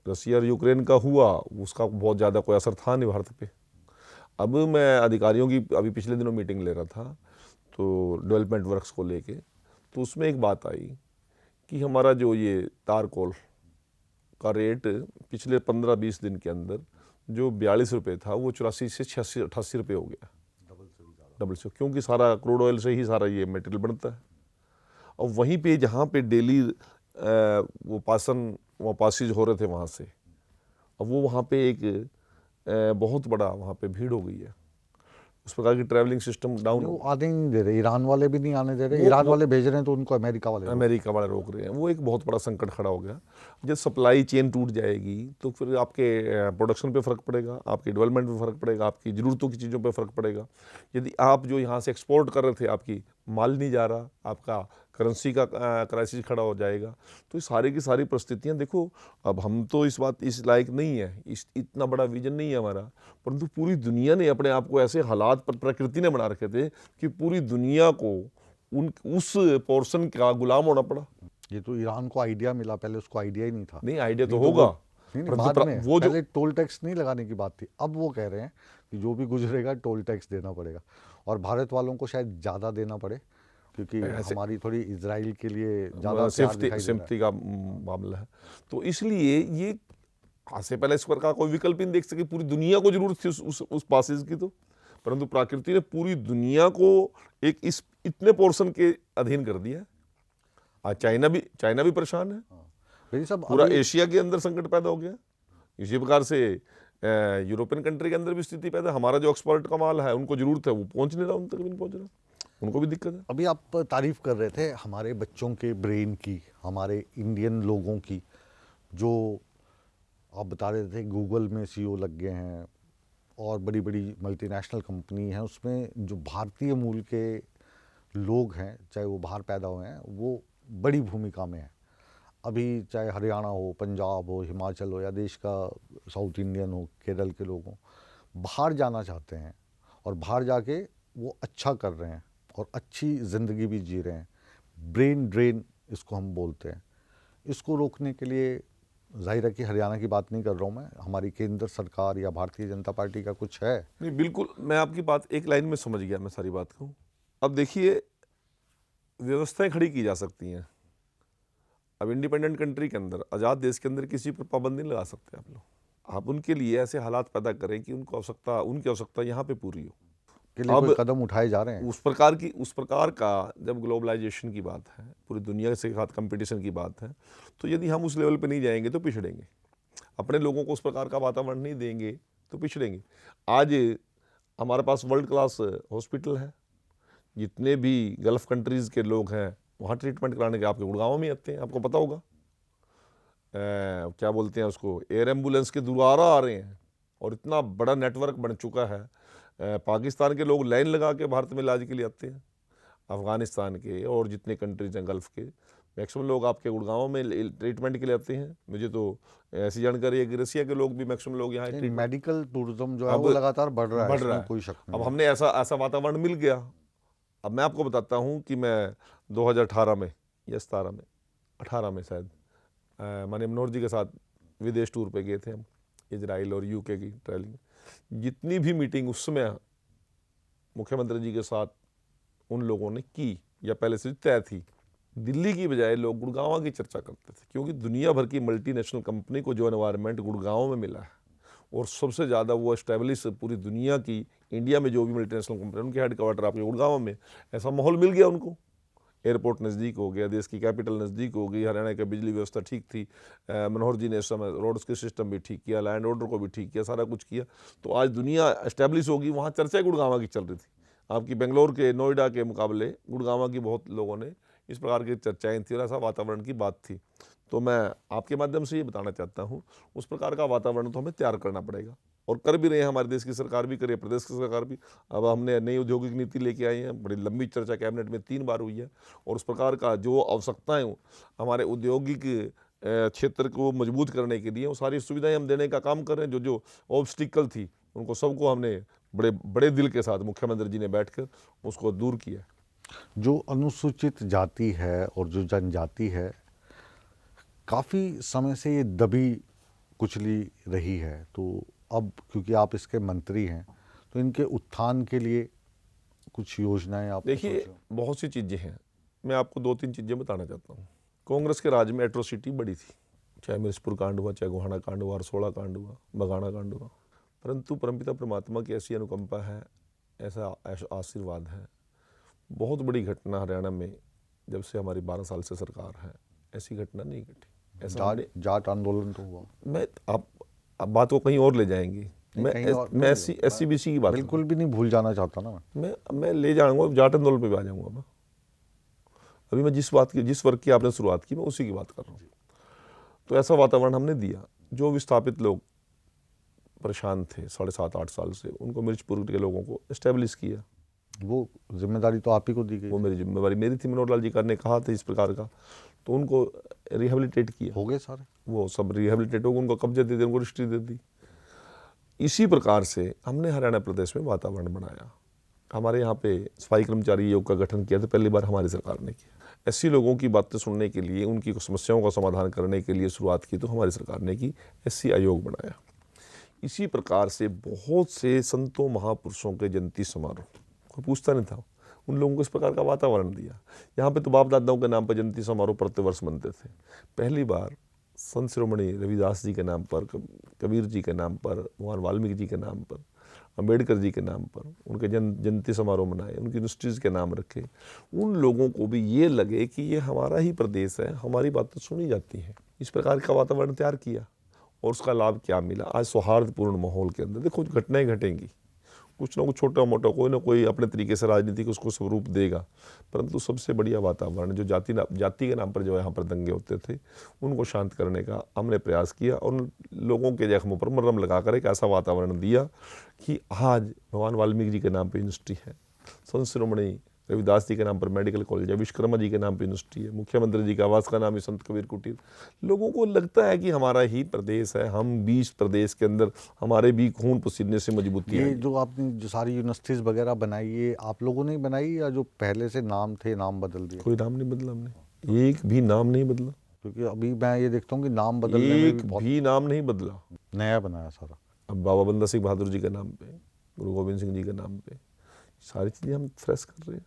S1: रसिया और यूक्रेन का हुआ, उसका बहुत ज़्यादा कोई असर था नहीं भारत पे। अब मैं अधिकारियों की अभी पिछले दिनों मीटिंग ले रहा था, तो डेवलपमेंट वर्क्स को लेके, तो उसमें एक बात आई कि हमारा जो ये तार कोल का रेट पिछले 15-20 दिन के अंदर जो 42 रुपये था, वो 84 से 86-88 रुपये हो गया, डबल से, क्योंकि सारा क्रूड ऑयल से ही सारा ये मटेरियल बनता है। और वहीं पे जहाँ पे डेली वो पासिज हो रहे थे वहाँ से, अब वो वहाँ पे एक बहुत बड़ा वहाँ पे भीड़ हो गई है, उस प्रकार की ट्रैवलिंग सिस्टम डाउन।
S2: वो आने नहीं दे रहे, ईरान वाले भी नहीं आने दे रहे, ईरान वाले भेज रहे हैं तो उनको अमेरिका वाले
S1: रोक रहे हैं। वो एक बहुत बड़ा संकट खड़ा हो गया। जब सप्लाई चेन टूट जाएगी तो फिर आपके प्रोडक्शन पे फ़र्क पड़ेगा, आपकी डेवलपमेंट पे फ़र्क पड़ेगा, आपकी ज़रूरतों की चीज़ों पे फ़र्क पड़ेगा। यदि आप जो यहाँ से एक्सपोर्ट कर रहे थे, आपकी माल नहीं जा रहा, आपका करेंसी का क्राइसिस खड़ा हो जाएगा। तो ये सारी की सारी परिस्थितियाँ, देखो, अब हम तो इस लायक नहीं है, इतना बड़ा विजन नहीं है हमारा, परंतु पूरी दुनिया ने अपने आप को ऐसे हालात पर, प्रकृति ने बना रखे थे कि पूरी दुनिया को उस पोर्शन का गुलाम होना पड़ा।
S2: ये तो ईरान को आइडिया मिला, पहले उसको आइडिया ही नहीं था।
S1: नहीं, आइडिया तो होगा,
S2: बाद में पहले टोल टैक्स नहीं लगाने की बात थी, अब वो कह रहे हैं कि जो भी गुजरेगा टोल टैक्स देना पड़ेगा, और भारत वालों को शायद ज़्यादा देना पड़े, क्योंकि हमारी थोड़ी इजराइल के लिए ज़्यादा
S1: सेफ्टी का मामला है। तो इसलिए ये आज से पहले इस पर का कोई विकल्प नहीं देख सके, पूरी दुनिया को जरूरत थी उस पासेज की, तो परंतु प्रकृति ने पूरी दुनिया को एक इतने पोर्शन के अधीन कर दिया। आज चाइना भी परेशान है, पूरा एशिया के अंदर संकट पैदा हो गया। इसी प्रकार से यूरोपियन कंट्री के अंदर भी स्थिति पैदा। हमारा जो एक्सपोर्ट का माल है, उनको जरूरत है, वो पहुंच नहीं रहा, उन तक भी नहीं पहुंच रहा, उनको भी दिक्कत है।
S2: अभी आप तारीफ कर रहे थे हमारे बच्चों के ब्रेन की, हमारे इंडियन लोगों की, जो आप बता रहे थे गूगल में सीईओ लग गए हैं और बड़ी बड़ी मल्टीनेशनल कंपनी हैं, उसमें जो भारतीय मूल के लोग हैं, चाहे वो बाहर पैदा हुए हैं, वो बड़ी भूमिका में हैं। अभी चाहे हरियाणा हो, पंजाब हो, हिमाचल हो, या देश का साउथ इंडियन हो, केरल के लोग हों, बाहर जाना चाहते हैं और बाहर जाके वो अच्छा कर रहे हैं और अच्छी ज़िंदगी भी जी रहे हैं। ब्रेन ड्रेन इसको हम बोलते हैं। इसको रोकने के लिए, जाहिर है कि हरियाणा की बात नहीं कर रहा हूँ मैं, हमारी केंद्र सरकार या भारतीय जनता पार्टी का कुछ है?
S1: नहीं, बिल्कुल, मैं आपकी बात एक लाइन में समझ गया, मैं सारी बात कहूँ। अब देखिए, व्यवस्थाएं खड़ी की जा सकती हैं। अब इंडिपेंडेंट कंट्री के अंदर, आज़ाद देश के अंदर किसी पर पाबंदी नहीं लगा सकते आप लोग। आप उनके लिए ऐसे हालात पैदा करें कि उनकी आवश्यकता यहाँ पे पूरी हो।
S2: के लिए कोई कदम उठाए जा रहे हैं?
S1: उस प्रकार का जब ग्लोबलाइजेशन की बात है, पूरी दुनिया के साथ कंपटीशन की बात है, तो यदि हम उस लेवल पे नहीं जाएंगे तो पिछड़ेंगे। अपने लोगों को उस प्रकार का वातावरण नहीं देंगे तो पिछड़ेंगे। आज हमारे पास वर्ल्ड क्लास हॉस्पिटल है, जितने भी गल्फ कंट्रीज़ के लोग हैं वहाँ ट्रीटमेंट कराने के आपके गुड़गांव में आते हैं, आपको पता होगा। क्या बोलते हैं उसको, एयर एम्बुलेंस के द्वारा आ रहे हैं, और इतना बड़ा नेटवर्क बन चुका है। पाकिस्तान के लोग लाइन लगा के भारत में इलाज के लिए आते हैं, अफ़गानिस्तान के और जितने कंट्रीज हैं गल्फ़ के मैक्सिमम लोग आपके गुड़गांव में ट्रीटमेंट के लिए आते हैं। मुझे तो ऐसी जानकारी है कि रसिया के लोग भी मैक्सिमम लोग यहाँ
S2: मेडिकल टूरिज्म जो है वो लगातार बढ़ रहा है, कोई शक नहीं।
S1: अब हमने ऐसा वातावरण मिल गया। अब मैं आपको बताता हूँ कि मैं 2018 में या 17 में 18 में शायद माननीय मनोहर जी के साथ विदेश टूर पे गए थे हम, इजराइल और यूके की ट्रैवलिंग। जितनी भी मीटिंग उस समय मुख्यमंत्री जी के साथ उन लोगों ने की या पहले से तय थी, दिल्ली की बजाय लोग गुड़गांव की चर्चा करते थे, क्योंकि दुनिया भर की मल्टीनेशनल कंपनी को जो एनवायरनमेंट गुड़गांव में मिला है, और सबसे ज़्यादा वो एस्टेब्लिश पूरी दुनिया की, इंडिया में जो भी मल्टीनेशनल कंपनी उनके हेडक्वार्टर आपके गुड़गांव में, ऐसा माहौल मिल गया उनको। एयरपोर्ट नज़दीक हो गया, देश की कैपिटल नज़दीक हो गई, हरियाणा की बिजली व्यवस्था ठीक थी, मनोहर जी ने इस समय रोड्स के सिस्टम भी ठीक किया, लैंड ऑर्डर को भी ठीक किया, सारा कुछ किया। तो आज दुनिया एस्टेब्लिश होगी, वहाँ चर्चा गुड़गांव की चल रही थी। आपकी बेंगलोर के, नोएडा के मुकाबले गुड़गांव की बहुत लोगों ने इस प्रकार की चर्चाएँ थी और ऐसा वातावरण की बात थी। तो मैं आपके माध्यम से ये बताना चाहता हूँ, उस प्रकार का वातावरण तो हमें तैयार करना पड़ेगा, और कर भी रहे हैं। हमारे देश की सरकार भी करे, प्रदेश की सरकार भी। अब हमने नई औद्योगिक नीति लेके आए हैं, बड़ी लंबी चर्चा कैबिनेट में 3 बार हुई है, और उस प्रकार का जो आवश्यकताएं हमारे औद्योगिक क्षेत्र को मजबूत करने के लिए वो सारी सुविधाएं हम देने का काम कर रहे हैं। जो ऑब्स्टिकल थी उनको सबको हमने बड़े बड़े दिल के साथ मुख्यमंत्री जी ने बैठकर उसको दूर किया।
S2: जो अनुसूचित जाति है और जो जनजाति है, काफ़ी समय से ये दबी कुचली रही है, तो अब क्योंकि आप इसके मंत्री हैं तो इनके उत्थान के लिए कुछ योजनाएं आप
S1: देखिए, बहुत सी चीज़ें हैं, मैं आपको 2-3 चीज़ें बताना चाहता हूँ। कांग्रेस के राज में एट्रोसिटी बड़ी थी, चाहे मिर्चपुर कांड हुआ, चाहे गोहाना कांड हुआ, हरसोड़ा कांड हुआ, बगाना कांड हुआ, परंतु परमपिता परमात्मा की ऐसी अनुकंपा है, ऐसा आशीर्वाद है। बहुत बड़ी घटना हरियाणा में जब से हमारी 12 साल से सरकार है, ऐसी घटना नहीं घटी। ऐसा
S2: जाट आंदोलन तो हुआ।
S1: मैं आप बात को कहीं और ले जाएंगे। मैं SC-BC की बात
S2: बिल्कुल भी नहीं भूल जाना चाहता ना
S1: मैं ले जाऊंगा, जाट आंदोलन पे भी आ जाऊंगा मैं। अभी मैं जिस वर्ग की आपने शुरुआत की, मैं उसी की बात कर रहा हूँ। तो ऐसा वातावरण हमने दिया, जो विस्थापित लोग परेशान थे 7.5-8 साल से, उनको मिर्चपुर के लोगों को एस्टेब्लिश किया।
S2: वो जिम्मेदारी तो आप ही को दी गई।
S1: वो मेरी जिम्मेदारी मेरी थी, मनोहर लाल जी ने कहा था इस प्रकार का, तो उनको रिहेबिलिटेट किया।
S2: हो गए सारे, वो
S1: सब रिहेबिलिटेट हो गए, उनको कब्जे दे दी, उनको रजिस्ट्री दे दी। इसी प्रकार से हमने हरियाणा प्रदेश में वातावरण बनाया। हमारे यहाँ पे सफाई कर्मचारी आयोग का गठन किया था, पहली बार हमारी सरकार ने किया। ऐसी लोगों की बातें सुनने के लिए, उनकी समस्याओं का समाधान करने के लिए शुरुआत की तो हमारी सरकार ने की, SC आयोग बनाया। इसी प्रकार से बहुत से संतों महापुरुषों के जयंती समारोह, कोई पूछता नहीं था, उन लोगों को इस प्रकार का वातावरण दिया। यहाँ पे तो बाप दादाओं के नाम पर जयंती समारोह प्रतिवर्ष मनते थे। पहली बार संत शिरोमणि रविदास जी के नाम पर, कबीर जी के नाम पर, भगवान वाल्मीकि जी के नाम पर, अम्बेडकर जी के नाम पर उनके जयंती समारोह मनाए, उनकी यूनिवर्सिटीज़ के नाम रखे। उन लोगों को भी ये लगे कि ये हमारा ही प्रदेश है, हमारी बातें सुनी जाती हैं। इस प्रकार का वातावरण तैयार किया, और उसका लाभ क्या मिला? आज सौहार्दपूर्ण माहौल के अंदर देखो घटनाएं घटेंगी, कुछ ना कुछ छोटा मोटा कोई ना कोई अपने तरीके से राजनीति को उसको स्वरूप देगा, परंतु सबसे बढ़िया वातावरण जो जाति के नाम पर जो यहाँ पर दंगे होते थे, उनको शांत करने का हमने प्रयास किया, और उन लोगों के जख्मों पर मरहम लगाकर एक ऐसा वातावरण दिया कि आज भगवान वाल्मीकि जी के नाम पर यूनिवर्सिटी है, संत शिरोमणि रविदास जी के नाम पर मेडिकल कॉलेज है, विश्वकर्मा जी के नाम पर यूनिवर्सिटी है, मुख्यमंत्री जी का आवास का नाम है संत कबीर कुटीर। लोगों को लगता है कि हमारा ही प्रदेश है, हम 20 प्रदेश के अंदर हमारे भी खून पसीने से मजबूती है।
S2: ये जो आपने जो सारी यूनिवर्सिटीज़ वगैरह बनाई, ये आप लोगों ने बनाई या जो पहले से नाम थे नाम बदल दिए?
S1: कोई नाम नहीं बदला हमने, एक भी नाम नहीं बदला।
S2: क्योंकि अभी मैं ये देखता हूँ कि नाम बदलने में
S1: एक भी नाम नहीं बदला,
S2: नया बनाया सारा।
S1: अब बाबा बंदा सिंह बहादुर जी के नाम पे, गुरु गोविंद सिंह जी के नाम पे सारी चीज़ें हम फ्रेश कर रहे हैं।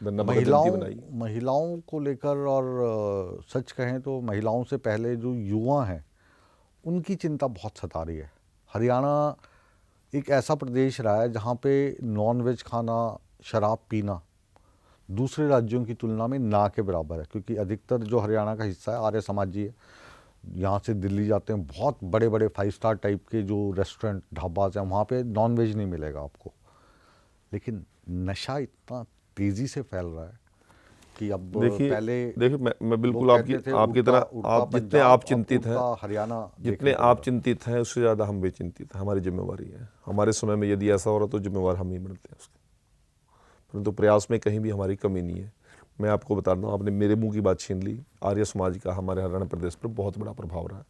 S2: महिलाओं को लेकर, और सच कहें तो महिलाओं से पहले जो युवा हैं उनकी चिंता बहुत सता रही है। हरियाणा एक ऐसा प्रदेश रहा है जहाँ पे नॉनवेज खाना, शराब पीना दूसरे राज्यों की तुलना में ना के बराबर है, क्योंकि अधिकतर जो हरियाणा का हिस्सा है आर्य समाजी है। यहाँ से दिल्ली जाते हैं, बहुत बड़े बड़े 5 स्टार टाइप के जो रेस्टोरेंट ढाबाज हैं, वहाँ पे नॉनवेज नहीं मिलेगा आपको। लेकिन नशा इतना तेज़ी से फैल रहा है कि अब पहले
S1: देखिए मैं बिल्कुल
S2: लोग
S1: आपकी
S2: कहते थे
S1: आपकी
S2: उड़ता-
S1: तरह
S2: उड़ता
S1: आप जितने
S2: पंजाब,
S1: आप
S2: अब
S1: चिंतित हैं,
S2: उड़ता हरियाणा
S1: जितने
S2: देखने को
S1: आप
S2: मिल
S1: चिंतित हैं उससे ज़्यादा हम भी चिंतित हैं। हमारी जिम्मेवारी है। हमारे समय में यदि ऐसा हो रहा तो जिम्मेवार हम ही बनते हैं उसके, परंतु प्रयास में कहीं भी हमारी कमी नहीं है। मैं आपको बता रहा हूँ, आपने मेरे मुंह की बात छीन ली। आर्य समाज का हमारे हरियाणा प्रदेश पर बहुत बड़ा प्रभाव रहा है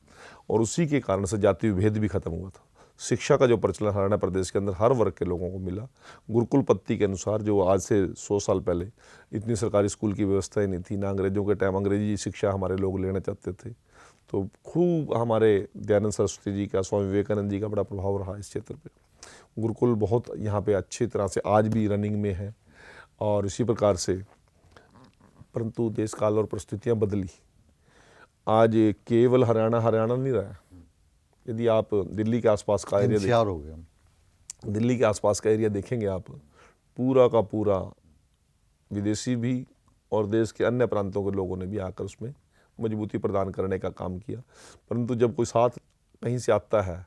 S1: और उसी के कारण से जाति विभेद भी खत्म हुआ था। शिक्षा का जो प्रचलन हरियाणा प्रदेश के अंदर हर वर्ग के लोगों को मिला। गुरुकुल पद्धति के अनुसार, जो आज से 100 साल पहले इतनी सरकारी स्कूल की व्यवस्था ही नहीं थी, ना अंग्रेजों के टाइम अंग्रेजी शिक्षा हमारे लोग लेना चाहते थे, तो खूब हमारे दयानंद सरस्वती जी का, स्वामी विवेकानंद जी का बड़ा प्रभाव रहा इस क्षेत्र पे। गुरुकुल बहुत यहाँ पे अच्छी तरह से आज भी रनिंग में है और इसी प्रकार से, परंतु देश काल और परिस्थितियाँ बदली। आज केवल हरियाणा हरियाणा नहीं रहा है। यदि आप दिल्ली के आसपास का एरिया
S2: NCR हो गए हम।
S1: दिल्ली के आसपास का एरिया देखेंगे आप, पूरा का पूरा विदेशी भी और देश के अन्य प्रांतों के लोगों ने भी आकर उसमें मजबूती प्रदान करने का काम किया। परंतु जब कोई साथ कहीं से आता है,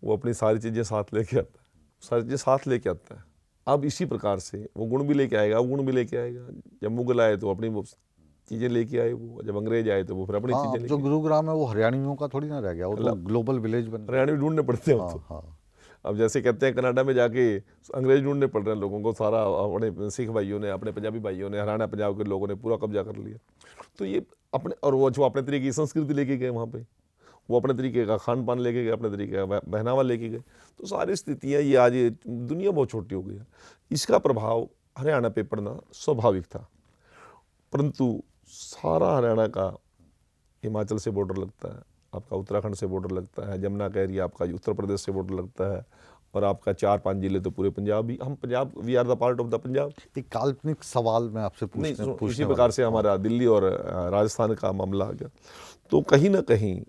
S1: वो अपनी सारी चीज़ें साथ लेके आता है, सारी चीज़ें साथ लेके आता है। अब इसी प्रकार से वो गुण भी लेके आएगा, वो गुण भी लेके आएगा। जब मुगल आए तो अपनी वो चीज़ें लेके आए, वो जब अंग्रेज आए तो वो फिर अपनी
S2: हाँ,
S1: चीज़ें
S2: अब
S1: लेके
S2: जो गुरुग्राम है वो हरियाणियों का थोड़ी ना रह गया, वो तो ग्लोबल विलेज बन गया।
S1: हरियाणवी ढूंढने पड़ते हैं अब
S2: हाँ
S1: तो।
S2: हाँ।
S1: अब जैसे कहते हैं कनाडा में जाके अंग्रेज ढूंढने पड़ रहे हैं लोगों को, सारा अपने सिख भाइयों ने, अपने पंजाबी भाइयों ने, हरियाणा पंजाब के लोगों ने पूरा कब्जा कर लिया। तो ये अपने, और वो जो अपने तरीके की संस्कृति लेके गए वहाँ पे, वो अपने तरीके का खान पान लेके गए, अपने तरीके का पहनावा लेके गए। तो सारी स्थितियाँ ये आज दुनिया बहुत छोटी हो गई है, इसका प्रभाव हरियाणा पे पड़ना स्वाभाविक था। परंतु सारा हरियाणा का हिमाचल से बॉर्डर लगता है, आपका उत्तराखंड से बॉर्डर लगता है, जमुना का एरिया आपका उत्तर प्रदेश से बॉर्डर लगता है, और आपका 4-5 जिले तो पूरे पंजाब ही, हम Punjab, we are the part of the Punjab.
S2: एक काल्पनिक सवाल मैं आपसे
S1: नहीं,
S2: पूछने
S1: इसी प्रकार से हमारा दिल्ली और राजस्थान का मामला आ गया। तो कहीं ना कहीं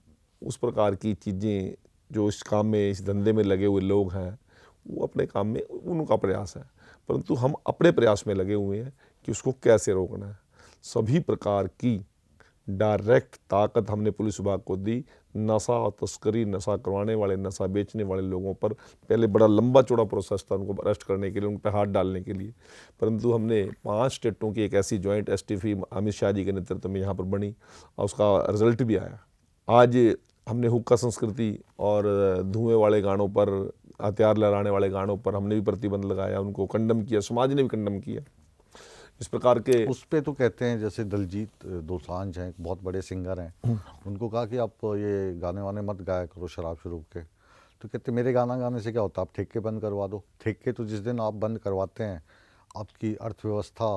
S1: उस प्रकार की चीज़ें जो इस काम में, इस धंधे में लगे हुए लोग हैं, वो अपने काम में उनका प्रयास है, परंतु हम अपने प्रयास में लगे हुए हैं कि उसको कैसे रोकना है। सभी प्रकार की डायरेक्ट ताकत हमने पुलिस विभाग को दी। नशा और तस्करी, नशा करवाने वाले, नशा बेचने वाले लोगों पर पहले बड़ा लंबा चौड़ा प्रोसेस था उनको अरेस्ट करने के लिए, उन पर हाथ डालने के लिए, परंतु हमने 5 स्टेटों की एक ऐसी जॉइंट एसटीएफ अमित शाह जी के नेतृत्व में यहाँ पर बनी और उसका रिजल्ट भी आया। आज हमने हुक्का संस्कृति और धुएं वाले गानों पर, हथियार लहराने वाले गानों पर हमने भी प्रतिबंध लगाया, उनको कंडम किया, समाज ने भी कंडम किया। इस प्रकार के
S2: उस पे तो कहते हैं, जैसे दलजीत दोसांझ हैं, बहुत बड़े सिंगर हैं, उनको कहा कि आप ये गाने वाने मत गाया करो शराब शुरू के, तो कहते मेरे गाना गाने से क्या होता, आप ठेके बंद करवा दो। ठेके तो जिस दिन आप बंद करवाते हैं आपकी अर्थव्यवस्था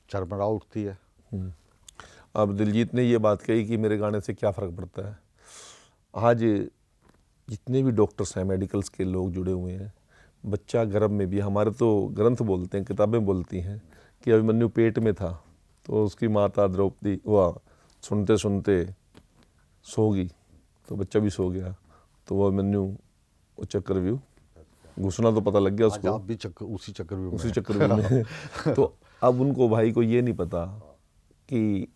S2: चरमरा उठती है।
S1: अब दिलजीत ने ये बात कही कि मेरे गाने से क्या फ़र्क पड़ता है। आज जितने भी डॉक्टर्स हैं, मेडिकल्स के लोग जुड़े हुए हैं, बच्चा गर्भ में भी, हमारे तो ग्रंथ बोलते हैं, किताबें बोलती हैं कि अभिमन्यु पेट में था तो उसकी माता द्रौपदी वह सुनते सुनते सो गई, तो बच्चा भी सो गया, तो वह अभिमन्यु वो चक्रव्यूह घुसना तो पता लग गया
S2: आज
S1: उसको,
S2: आप भी उसी चक्रव्यूह
S1: उसी
S2: में
S1: चक्रव्यूह में। तो अब उनको, भाई को ये नहीं पता कि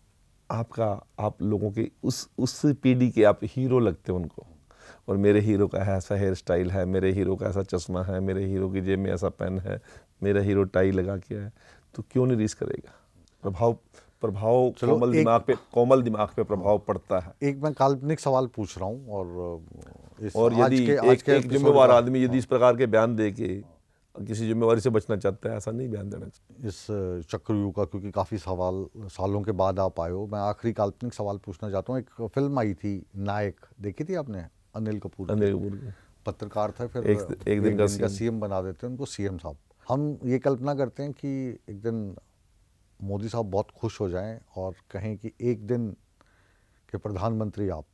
S1: आप लोगों के उस पीढ़ी के आप हीरो लगते हो उनको, और मेरे हीरो का ऐसा हेयर स्टाइल है, मेरे हीरो का ऐसा चश्मा है, मेरे हीरो की जेब में ऐसा पेन है, मेरा हीरो टाई लगा के है, तो क्यों नहीं रीस करेगा। प्रभाव कोमल दिमाग पे प्रभाव पड़ता है।
S2: एक मैं काल्पनिक सवाल पूछ रहा हूँ, और
S1: यदि एक जिम्मेवार आदमी यदि इस प्रकार के बयान दे के किसी जिम्मेवारी से बचना चाहता है, ऐसा नहीं बयान देना चाहिए।
S2: इस चक्रव्यूह का, क्योंकि काफ़ी सालों के बाद आप आए हो, मैं आखिरी काल्पनिक सवाल पूछना चाहता हूँ। एक फिल्म आई थी नायक, देखी थी आपने? अनिल कपूर की। पत्रकार था, फिर एक दिन का सीएम बना देते हैं उनको, सीएम साहब। हम ये कल्पना करते हैं कि एक दिन मोदी साहब बहुत खुश हो जाएं और कहें कि एक दिन के प्रधानमंत्री आप,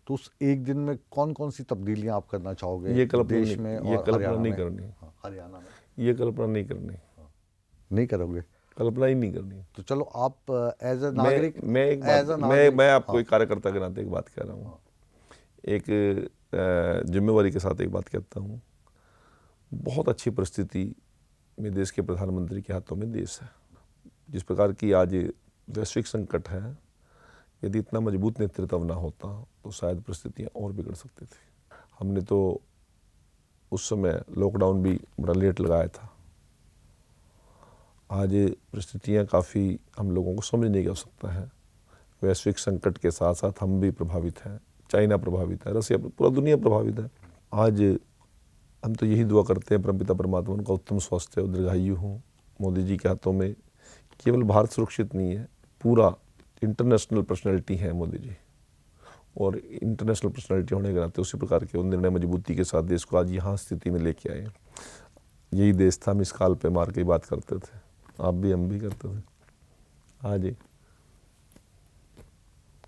S2: तो उस एक दिन में कौन कौन सी तब्दीलियां आप करना चाहोगे
S1: ये कल्पना
S2: देश में और
S1: हरियाणा नहीं करनी।
S2: हरियाणा में
S1: ये कल्पना नहीं करनी।
S2: नहीं करोगे?
S1: कल्पना ही नहीं करनी।
S2: तो चलो, आप एज ए नागरिक,
S1: मैं आपको एक कार्यकर्ता के नाते एक बात कह रहा हूँ। एक जिम्मेवारी के साथ एक बात कहता हूँ, बहुत अच्छी परिस्थिति में देश के प्रधानमंत्री के हाथों में देश है। जिस प्रकार की आज वैश्विक संकट है, यदि इतना मजबूत नेतृत्व ना होता तो शायद परिस्थितियाँ और बिगड़ सकती थी। हमने तो उस समय लॉकडाउन भी बड़ा लेट लगाया था। आज परिस्थितियाँ काफ़ी हम लोगों को समझने की आवश्यकता है। वैश्विक संकट के साथ साथ हम भी प्रभावित हैं, चाइना प्रभावित है, रसिया, पूरा दुनिया प्रभावित है। आज हम तो यही दुआ करते हैं परमपिता परमात्मा उनका उत्तम स्वास्थ्य और दीर्घायु हो। मोदी जी के हाथों में केवल भारत सुरक्षित नहीं है, पूरा इंटरनेशनल पर्सनैलिटी है मोदी जी, और इंटरनेशनल पर्सनैलिटी होने के नाते उसी प्रकार के निर्णय मजबूती के साथ देश को आज यहाँ स्थिति में लेके आए। यही देश था, हम इस काल पे मार के बात करते थे, आप भी हम भी करते थे। आज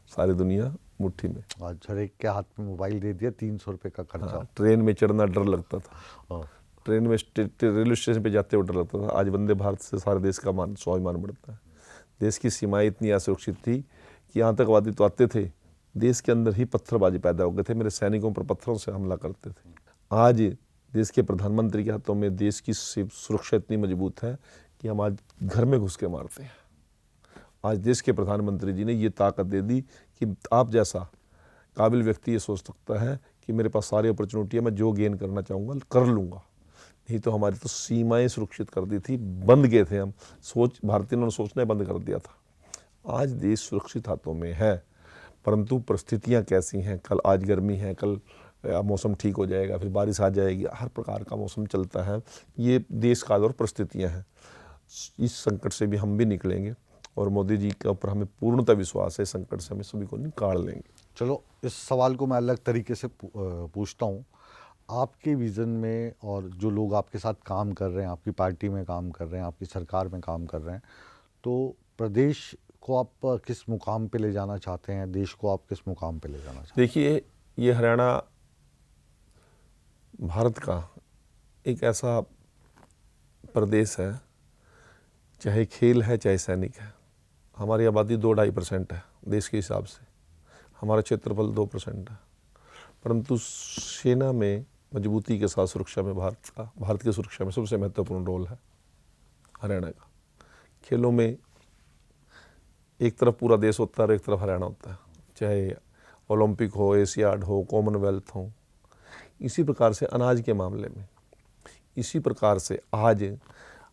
S1: सारी दुनिया मुट्ठी में।
S2: आज हर एक के हाथ में मोबाइल दे दिया, 300 रुपये का खर्चा।
S1: हाँ, ट्रेन में चढ़ना डर लगता था,
S2: हाँ।
S1: ट्रेन में रेलवे स्टेशन पे जाते हुए डर लगता था। आज वंदे भारत से सारे देश का स्वाभिमान बढ़ता है। देश की सीमाएं इतनी असुरक्षित थी कि आतंकवादी तो आते थे, देश के अंदर ही पत्थरबाजी पैदा हो गए थे, मेरे सैनिकों पर पत्थरों से हमला करते थे। आज देश के प्रधानमंत्री के हाथों में देश की सुरक्षा इतनी मजबूत है कि हम आज घर में घुस के मारते हैं। आज देश के प्रधानमंत्री जी ने ये ताकत दे दी कि आप जैसा काबिल व्यक्ति ये सोच सकता है कि मेरे पास सारी अपॉर्चुनिटी है, मैं जो गेन करना चाहूँगा कर लूँगा। नहीं तो हमारी तो सीमाएं सुरक्षित कर दी थी, बंद गए थे हम, भारतीयों ने सोचना बंद कर दिया था। आज देश सुरक्षित हाथों में है, परंतु परिस्थितियाँ कैसी हैं, कल आज गर्मी है, कल मौसम ठीक हो जाएगा, फिर बारिश आ जाएगी, हर प्रकार का मौसम चलता है। ये देश काल और परिस्थितियाँ हैं। इस संकट से भी हम भी निकलेंगे और मोदी जी के ऊपर हमें पूर्णतः विश्वास है, संकट से हमें सभी को निकाल लेंगे।
S2: चलो, इस सवाल को मैं अलग तरीके से पूछता हूँ। आपके विज़न में और जो लोग आपके साथ काम कर रहे हैं, आपकी पार्टी में काम कर रहे हैं, आपकी सरकार में काम कर रहे हैं, तो प्रदेश को आप किस मुकाम पे ले जाना चाहते हैं, देश को आप किस मुकाम पे ले जाना चाहते हैं?
S1: देखिए, ये हरियाणा भारत का एक ऐसा प्रदेश है, चाहे खेल है चाहे सैनिक है। हमारी आबादी 2-2.5% है देश के हिसाब से, हमारा क्षेत्रफल 2% है, परंतु सेना में मजबूती के साथ सुरक्षा में भारत की सुरक्षा में सबसे महत्वपूर्ण रोल है हरियाणा का। खेलों में एक तरफ पूरा देश होता है और एक तरफ हरियाणा होता है, चाहे ओलंपिक हो, एशियाड हो, कॉमनवेल्थ हो। इसी प्रकार से अनाज के मामले में, इसी प्रकार से आज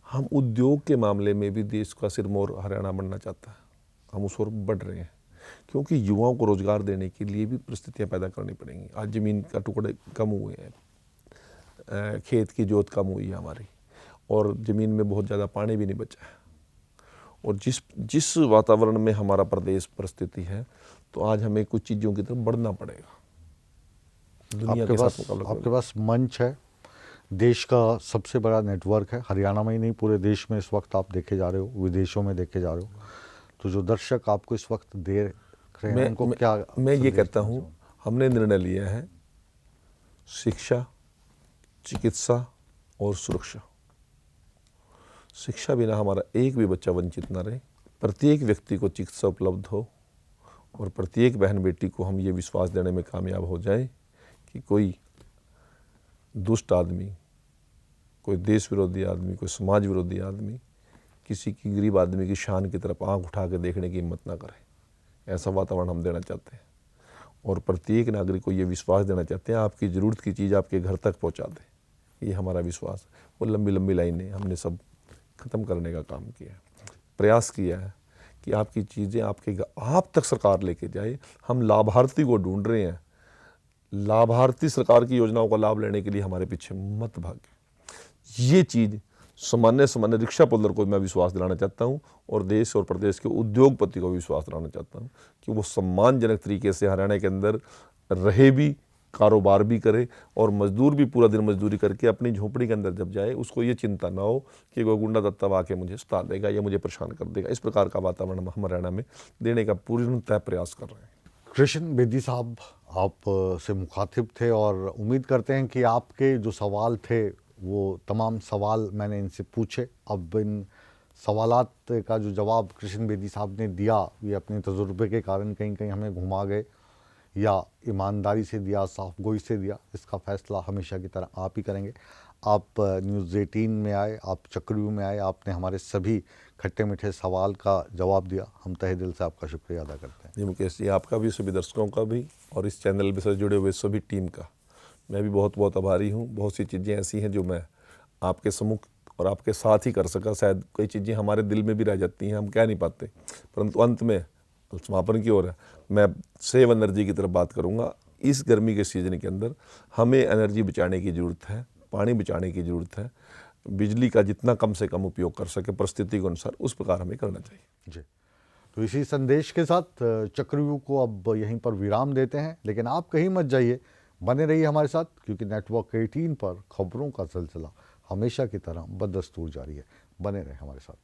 S1: हम उद्योग के मामले में भी देश का सिरमौर हरियाणा बनना चाहता है। हम उस ओर बढ़ रहे हैं, क्योंकि युवाओं को रोजगार देने के लिए भी परिस्थितियां पैदा करनी पड़ेंगी। आज ज़मीन का टुकड़े कम हुए हैं, खेत की जोत कम हुई है हमारी, और ज़मीन में बहुत ज़्यादा पानी भी नहीं बचा है। और जिस वातावरण में हमारा प्रदेश परिस्थिति है, तो आज हमें कुछ चीज़ों की तरफ बढ़ना पड़ेगा। दुनिया के साथ मुकाबला
S2: आपके पास मंच है, देश का सबसे बड़ा नेटवर्क है, हरियाणा में ही नहीं पूरे देश में इस वक्त आप देखे जा रहे हो, विदेशों में देखे जा रहे हो। तो जो दर्शक आपको इस वक्त देख रहे हैं, उनको क्या
S1: मैं ये कहता हूँ, हमने निर्णय लिया है शिक्षा, चिकित्सा और सुरक्षा। शिक्षा बिना हमारा एक भी बच्चा वंचित ना रहे, प्रत्येक व्यक्ति को चिकित्सा उपलब्ध हो, और प्रत्येक बहन बेटी को हम ये विश्वास देने में कामयाब हो जाए कि कोई दुष्ट आदमी, कोई देश विरोधी आदमी, कोई समाज विरोधी आदमी किसी की गरीब आदमी की शान की तरफ आंख उठा के देखने की हिम्मत ना करे। ऐसा वातावरण हम देना चाहते हैं, और प्रत्येक नागरिक को ये विश्वास देना चाहते हैं, आपकी ज़रूरत की चीज़ आपके घर तक पहुंचा दे। ये हमारा विश्वास है। वो लंबी लंबी लाइनें हमने सब ख़त्म करने का काम किया है, प्रयास किया है कि आपकी चीज़ें आपके आप तक सरकार लेके जाए। हम लाभार्थी को ढूंढ रहे हैं, लाभार्थी सरकार की योजनाओं का लाभ लेने के लिए हमारे पीछे मत भागे। ये चीज़ सामान्य रिक्शा पुल्लर को मैं विश्वास दिलाना चाहता हूँ, और देश और प्रदेश के उद्योगपति को विश्वास दिलाना चाहता हूँ कि वो सम्मानजनक तरीके से हरियाणा के अंदर रहे भी, कारोबार भी करे, और मजदूर भी पूरा दिन मजदूरी करके अपनी झोपड़ी के अंदर जब जाए, उसको ये चिंता ना हो कि कोई गुंडा दत्ता आके मुझे सता देगा या मुझे परेशान कर देगा। इस प्रकार का वातावरण हम हरियाणा में देने का पूर्णतः प्रयास कर रहे हैं।
S2: कृष्ण बेदी साहब, आप से मुखातिब थे, और उम्मीद करते हैं कि आपके जो सवाल थे वो तमाम सवाल मैंने इनसे पूछे। अब इन सवालात का जो जवाब कृष्ण बेदी साहब ने दिया, ये अपने तजुर्बे के कारण कहीं कहीं हमें घुमा गए। या ईमानदारी से दिया, साफ गोई से दिया, इसका फैसला हमेशा की तरह आप ही करेंगे। आप न्यूज़ 18 में आए, आप चक्रव्यूह में आए, आपने हमारे सभी खट्टे मीठे सवाल का जवाब दिया। हम तहे दिल से आपका शुक्रिया अदा करते हैं।
S1: जी मुकेश जी, आपका भी, सभी दर्शकों का भी, और इस चैनल से जुड़े हुए सभी टीम का मैं भी बहुत बहुत आभारी हूँ। बहुत सी चीज़ें ऐसी हैं जो मैं आपके सम्मुख और आपके साथ ही कर सका। शायद कई चीज़ें हमारे दिल में भी रह जाती हैं, हम कह नहीं पाते, परंतु अंत में समापन की ओर है। मैं सेव एनर्जी की तरफ बात करूँगा। इस गर्मी के सीजन के अंदर हमें एनर्जी बचाने की ज़रूरत है, पानी बचाने की ज़रूरत है। बिजली का जितना कम से कम उपयोग कर सके परिस्थिति के अनुसार, उस प्रकार हमें करना चाहिए।
S2: जी, तो इसी संदेश के साथ चक्रव्यूह को अब यहीं पर विराम देते हैं। लेकिन आप कहीं मत जाइए, बने रहिए हमारे साथ, क्योंकि नेटवर्क 18 पर खबरों का सिलसिला हमेशा की तरह बदस्तूर जारी है। बने रहे हमारे साथ।